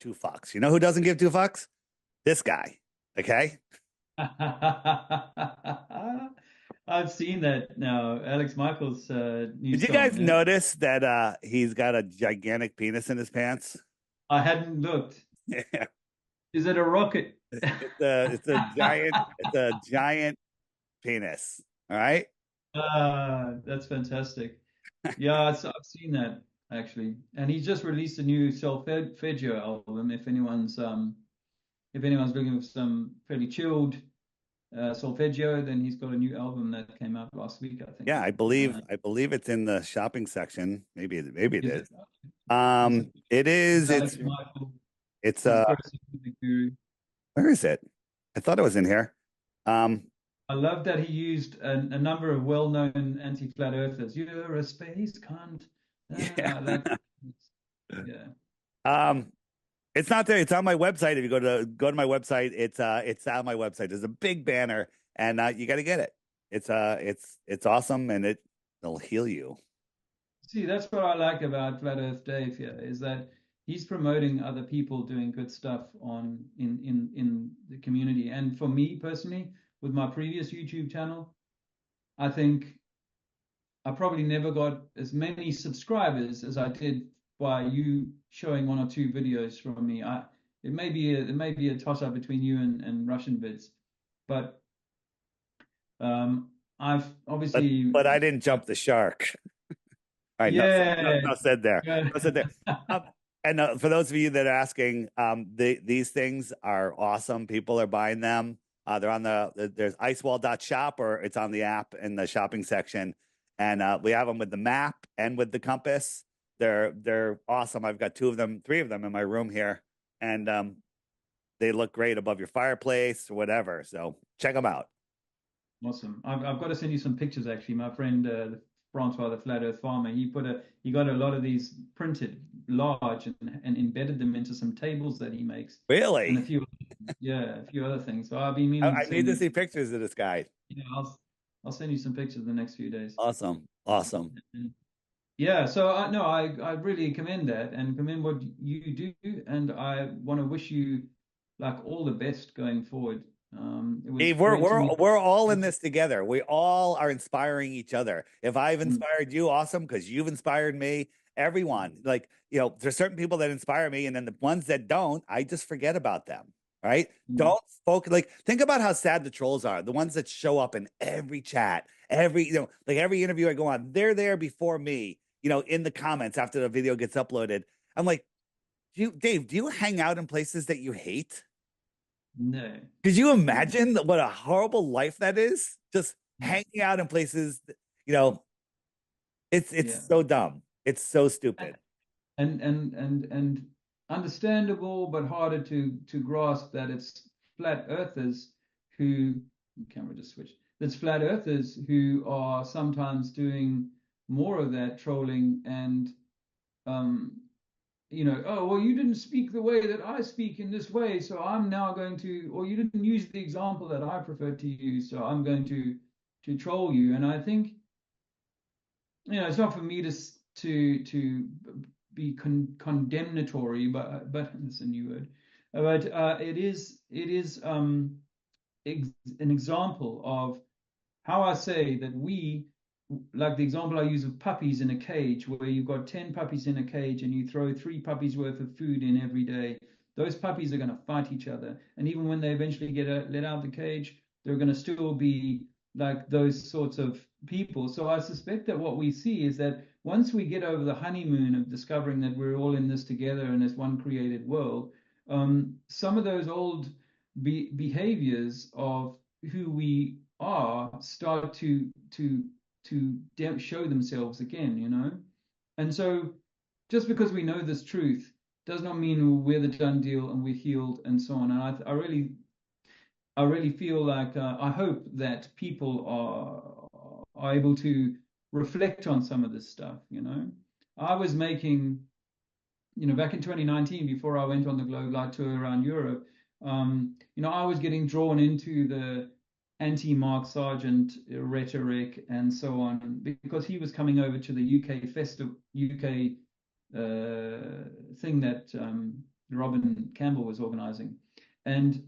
two fucks. You know who doesn't give two fucks? This guy. Okay.
I've seen that now. Alex Michaels' new
Did you
song.
guys
Yeah,
notice that he's got a gigantic penis in his pants?
I hadn't looked. Is it a rocket?
It's a giant penis. All right.
That's fantastic. Yeah, I've seen that actually, and he's just released a new solfeggio album. If anyone's looking for some fairly chilled solfeggio, then he's got a new album that came out last week, I think.
Yeah, I believe it's in the shopping section. Maybe it
Is
is.
it? Is it?
It is.
Alex Michael
It's
from Process Music Guru.
where is it? I thought it was in here. Um,
I love that he used a number of well-known anti-flat earthers. You're a space cunt.
yeah.
I like, yeah.
Um, it's not there. It's on my website. If you go to my website, it's on my website. There's a big banner, and you got to get it. It's awesome, and it'll heal you.
See, that's what I like about Flat Earth Dave here, is that he's promoting other people doing good stuff in the community. And for me personally, with my previous YouTube channel, I think I probably never got as many subscribers as I did by you showing one or two videos from me. It may be a toss up between you and Russian vids, but I've obviously
But I didn't jump the shark. All right,
yeah.
no said there.
Yeah.
No said there. Um, and for those of you that are asking, these things are awesome. People are buying them. They're on there's icewall.shop or it's on the app in the shopping section. And we have them with the map and with the compass. They're awesome. I've got three of them in my room here. And they look great above your fireplace or whatever. So check them out.
Awesome. I've got to send you some pictures actually. My friend Francois, the Flat Earth Farmer, he got a lot of these printed large and embedded them into some tables that he makes and
Really?
a few other things. So I've been meaning to
I need
send
to
you.
see pictures of this guy.
Yeah, I'll send you some pictures in the next few days.
Awesome. Awesome.
And yeah, so no, I really commend that and commend what you do, and I want to wish you like all the best going forward. It was
Dave,
great to meet.
we're all in this together. We all are inspiring each other. If I've
Mm,
inspired you, awesome, because you've inspired me. Everyone, like there's certain people that inspire me, and then the ones that don't, I just forget about them. Right?
mm,
Don't focus. Like, think about how sad the trolls are. The ones that show up in every chat, every like every interview I go on, they're there before me. In the comments after the video gets uploaded. I'm like, Dave, do you hang out in places that you hate?
no.
Could you
No.
imagine what a horrible life that is? Just
Mm,
hanging out in places, you know, it's
yeah.
so dumb. It's so stupid.
And understandable, but harder to grasp that it's flat earthers who camera just switched. It's flat earthers who are sometimes doing more of that trolling and um, oh well, you didn't speak the way that I speak in this way, so I'm now going to, or you didn't use the example that I prefer to use, so I'm going to troll you. And I think it's not for me to be condemnatory, but it's a new word. But it is an example of how I say that like the example I use of puppies in a cage, where you've got 10 puppies in a cage and you throw three puppies worth of food in every day. Those puppies are going to fight each other. And even when they eventually get let out of the cage, they're going to still be like those sorts of people. So I suspect that what we see is that once we get over the honeymoon of discovering that we're all in this together in this one created world, some of those old behaviors of who we are start to show themselves again. And so just because we know this truth does not mean we're the done deal and we're healed and so on. And I really feel like I hope that people are able to reflect on some of this stuff. I was making, back in 2019, before I went on the Globe Light tour around Europe, I was getting drawn into the anti-Mark Sargent rhetoric and so on because he was coming over to the UK festival, UK thing that Robin Campbell was organizing, and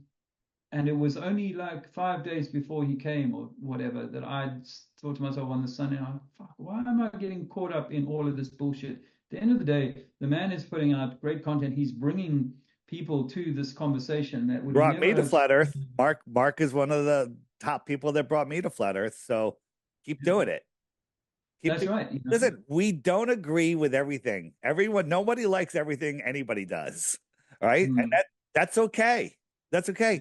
and it was only like 5 days before he came or whatever that I thought to myself on the Sunday, fuck, why am I getting caught up in all of this bullshit? At the end of the day, the man is putting out great content. He's bringing people to this conversation that would
Brought
never
me to
have.
Flat Earth. Mark is one of the top people that brought me to Flat Earth. So keep doing it. Keep
That's
doing
right.
Listen, we don't agree with everything. Nobody likes everything anybody does. All right. And
Mm,
that's okay. That's okay.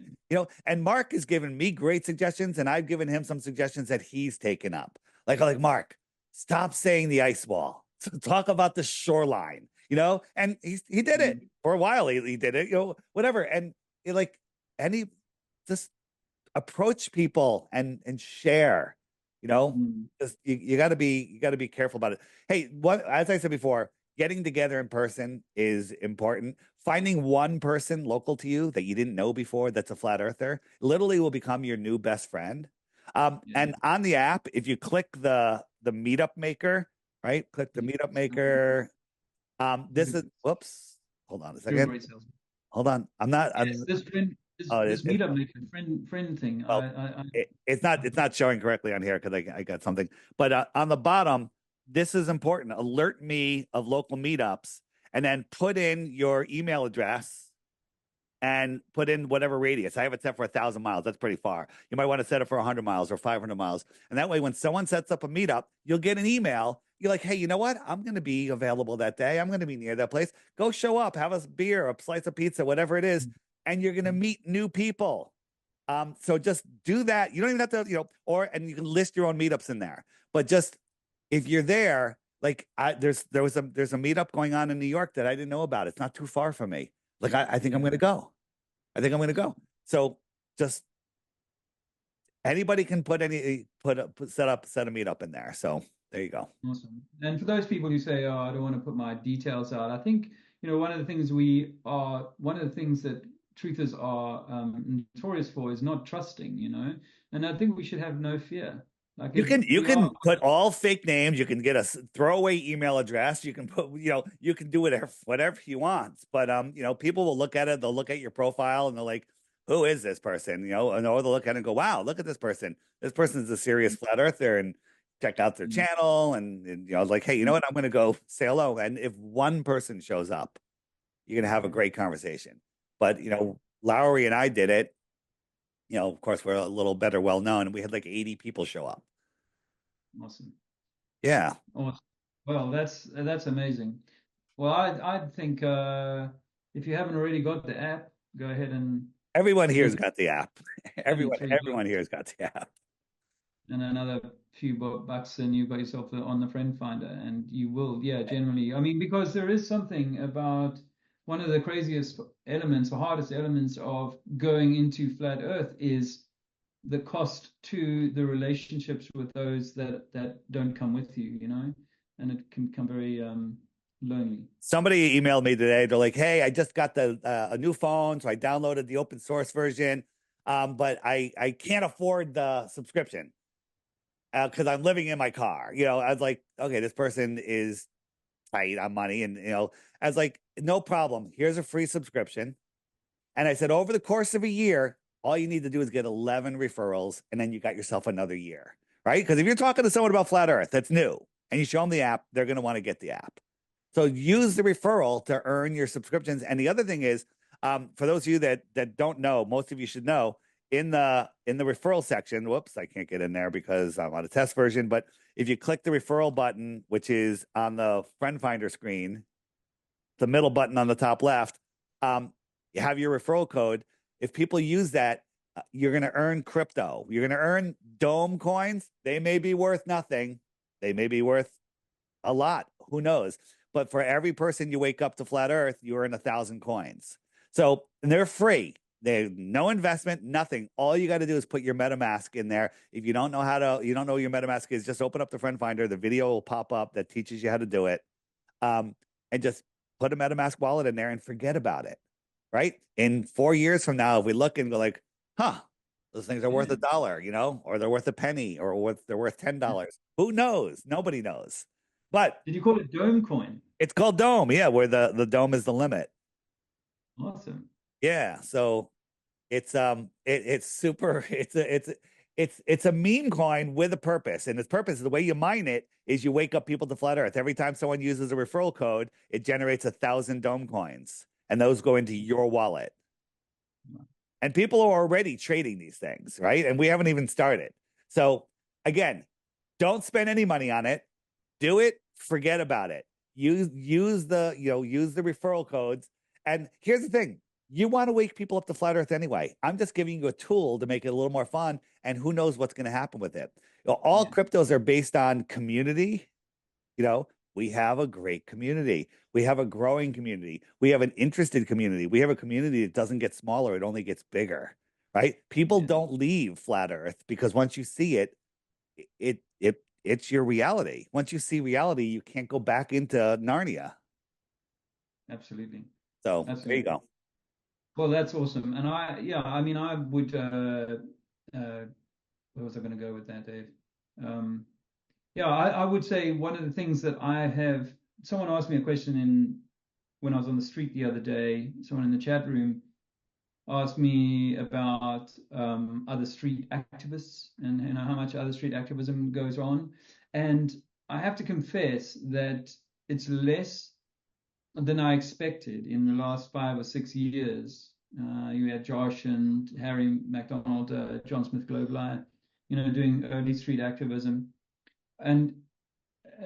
And Mark has given me great suggestions, and I've given him some suggestions that he's taken up. Like Mark, stop saying the ice wall. Talk about the shoreline, and he did it
mm,
for a while. He did it, whatever. And like any just approach people and share, you know,
mm,
just you got to be careful about it. Hey, what as I said before, getting together in person is important. Finding one person local to you that you didn't know before that's a flat earther literally will become your new best friend.
yeah.
And on the app, if you click the meetup maker, right? Click the
Yeah.
meetup maker.
He's
This
a
is whoops. Hold on a
real
second.
great salesman.
Hold on. I'm not.
Yes, this friend,
Oh,
this meetup maker friend thing.
well, it's not showing correctly on here because I got something. But on the bottom, this is important. Alert me of local meetups, and then put in your email address and put in whatever radius. I have it set for 1,000 miles. That's pretty far. You might want to set it for 100 miles or 500 miles, and that way, when someone sets up a meetup, you'll get an email. You're like, hey, you know what? I'm going to be available that day. I'm going to be near that place. Go show up, have a beer, a slice of pizza, whatever it is, and you're going to meet new people. So just do that. You don't even have to, and you can list your own meetups in there. But just if you're there, like there's a meetup going on in New York that I didn't know about. It's not too far from me. Like I think I'm
Yeah,
gonna go. I think I'm gonna go. So just anybody can set a meetup in there. So there you go.
awesome. And for those people who say, "Oh, I don't want to put my details out," I think one of the things that truthers are notorious for is not trusting. And I think we should have no fear. Like
You
if
can you
we are,
can put all fake names. You can get a throwaway email address. You can put you can do whatever you want. But people will look at it. They'll look at your profile and they're like, "Who is this person?" And or they'll look at it and go, "Wow, look at this person. This person's a serious flat earther." And check out their
mm,
channel and like, "Hey, you know
mm,
what? I'm going to go say hello." And if one person shows up, you're going to have a
yeah,
great conversation. But Lowry and I did it. Of course, we're a little better well known, and we had like 80 people show up.
awesome,
Yeah.
awesome. Well, that's amazing. Well, I think if you haven't already got the app, go ahead and
Everyone here's
look
got the app.
at
Everyone, everyone
$3
here's got the app.
and another few bucks, and you've got yourself on the friend finder, and you will, yeah, generally. I mean, because there is something about one of the craziest elements or hardest elements of going into flat Earth is the cost to the relationships with those that don't come with you, and it can become very lonely.
Somebody emailed me today. They're like, "Hey, I just got a new phone, so I downloaded the open source version, but I can't afford the subscription because I'm living in my car." I was like, "Okay, this person is tight on money," and I was like, "No problem. Here's a free subscription." And I said, over the course of a year, all you need to do is get 11 referrals, and then you got yourself another year, right? Because if you're talking to someone about flat Earth that's new, and you show them the app, they're going to want to get the app. So use the referral to earn your subscriptions. And the other thing is, for those of you that don't know, most of you should know, in the referral section. Whoops, I can't get in there because I'm on a test version. But if you click the referral button, which is on the friend finder screen, the middle button on the top left, you have your referral code. If people use that, you're going to earn crypto. You're going to earn Dome coins. They may be worth nothing. They may be worth a lot. Who knows? but for every person you wake up to flat Earth, you earn 1,000 coins. So and they're free. They no investment, nothing. All you got to do is put your MetaMask in there. If you don't know how to, you don't know what your MetaMask is, just open up the friend finder. The video will pop up that teaches you how to do it. Um, and just put a MetaMask wallet in there and forget about it. Right? In 4 years from now, if we look and go like, huh, those things are worth
Yeah.
$1, or they're worth a penny, or they're worth $10. Who knows? Nobody knows. But
Did you call it Dome Coin?
it's called Dome, yeah, where the dome is the limit.
Awesome.
Yeah. So it's super it's a meme coin with a purpose. And its purpose, the way you mine it, is you wake up people to flat Earth. Every time someone uses a referral code, it generates 1,000 Dome coins. And those go into your wallet. And people are already trading these things, right? And we haven't even started. So again, don't spend any money on it. Do it, forget about it. Use the, use the referral codes. And here's the thing. You want to wake people up to flat Earth anyway. I'm just giving you a tool to make it a little more fun, and who knows what's going to happen with it. All
Yeah.
cryptos are based on community. You know, we have a great community. We have a growing community. We have an interested community. We have a community that doesn't get smaller, it only gets bigger, right? People
Yeah.
don't leave flat Earth because once you see it, it's your reality. Once you see reality, you can't go back into Narnia.
Absolutely.
So there you
Absolutely.
go.
Well, that's awesome. And yeah, I mean, I would, uh, where was I going to go with that, Dave? Um, yeah, I would say one of the things that I have, someone asked me a question when I was on the street the other day, someone in the chat room asked me about other street activists and how much other street activism goes on. And I have to confess that it's less than I expected in the last 5 or 6 years. You had Josh and Harry McDonald, John Smith Global, doing early street activism, and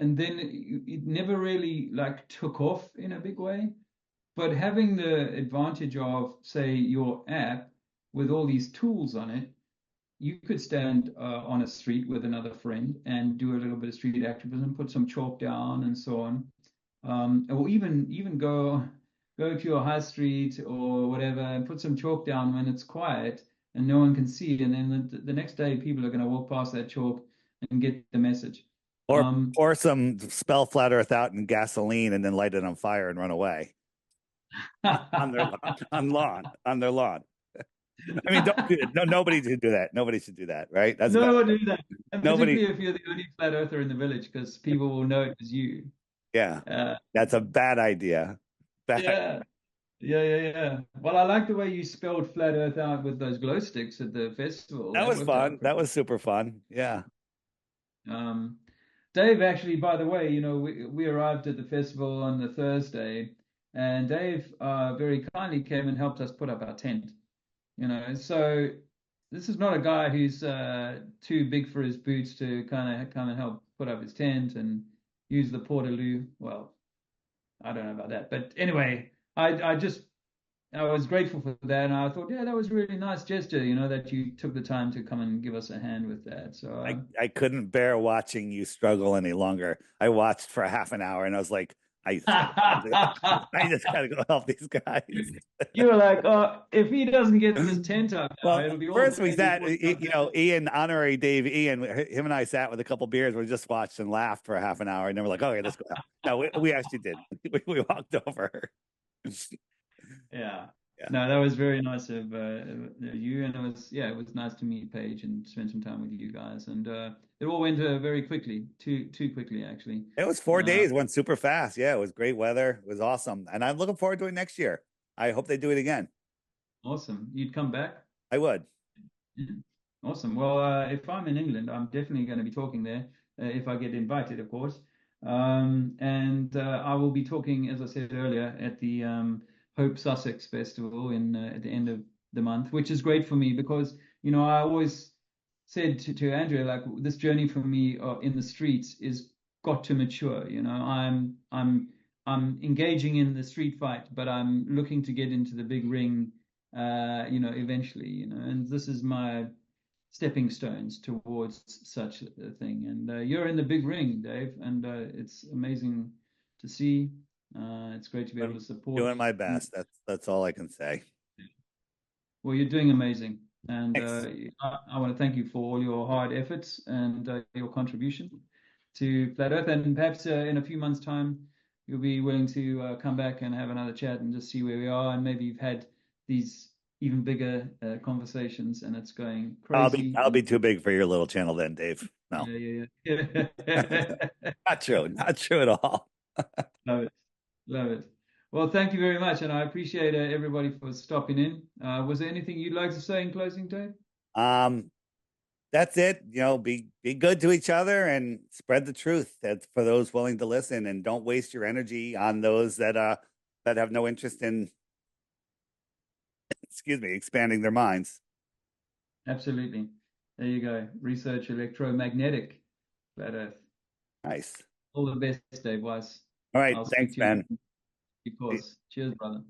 then it never really like took off in a big way. But having the advantage of, say, your app with all these tools on it, you could stand on a street with another friend and do a little bit of street activism, put some chalk down and so on, or even go to your high street or whatever and put some chalk down when it's quiet and no one can see, and then the next day people are going to walk past that chalk and get the message.
Or
Um,
pour some spell flat Earth out in gasoline and then light it on fire and run away on their lawn, on their lawn. I mean, don't do it. No, nobody should do that. Nobody should do that, right? That's a bad.
No, do that. And
Nobody.
particularly if you're the only flat earther in the village, because people will know it as you.
Yeah,
Uh,
that's a bad idea. Bad.
yeah, yeah. Well, I like the way you spelled flat earth out with those glow sticks at the festival.
That
That
was
worked out
fun. That
pretty.
was super fun. Yeah.
Um, Dave, actually, by the way, we arrived at the festival on the Thursday, and Dave very kindly came and helped us put up our tent. So this is not a guy who's too big for his boots to kind of come and help put up his tent and use the portaloo. Well, I don't know about that, but anyway, I was grateful for that, and I thought, yeah, that was a really nice gesture, that you took the time to come and give us a hand with that. So
I couldn't bear watching you struggle any longer. I watched for a half an hour and I was like, I just gotta, I just gotta go help these guys.
you were like, oh, if he doesn't get this tent up now,
Well,
it'll be all
first we
day
sat,
before he comes out.
Ian, honorary Dave Ian, him and I sat with a couple beers. We just watched and laughed for a half an hour, and then we're like, okay, let's go. No, we actually did. We walked over.
Yeah.
Yeah,
No, that was very nice of you, and it was nice to meet Paige and spend some time with you guys, and it all went very quickly, too quickly actually.
it was 4 days,
Um,
went super fast. Yeah, it was great weather. It was awesome, and I'm looking forward to it next year. I hope they do it again.
awesome. You'd come back?
I would.
Yeah. Awesome. Well, if I'm in England, I'm definitely going to be talking there if I get invited, of course. And I will be talking, as I said earlier, at the Hope Sussex Festival at the end of the month, which is great for me because I always said to Andrea, like, this journey for me in the streets is got to mature. I'm engaging in the street fight, but I'm looking to get into the big ring, eventually, and this is my stepping stones towards such a thing. And you're in the big ring, Dave, and it's amazing to see. It's great to be able
Doing
to support
doing my
you.
best. That's all I can say.
Well, you're doing amazing. And
Thanks.
I want to thank you for all your hard efforts and your contribution to Flat Earth. And perhaps in a few months' time, you'll be willing to come back and have another chat and just see where we are. And maybe you've had these even bigger conversations and it's going crazy.
I'll
And
be too big for your little channel then, Dave. No,
yeah, yeah, yeah.
not true. Not true at all.
Love it. Love it. Well, thank you very much. And I appreciate everybody for stopping in. Was there anything you'd like to say in closing, Dave?
Um, that's it. Be good to each other and spread the truth. That's for those willing to listen, and don't waste your energy on those that have no interest in, excuse me, expanding their minds.
Absolutely. There you go. Research electromagnetic flat Earth.
Nice.
All the best, Dave Weiss.
All right.
I'll speak
Thanks,
to you
Ben.
in due course. Cheers, brother.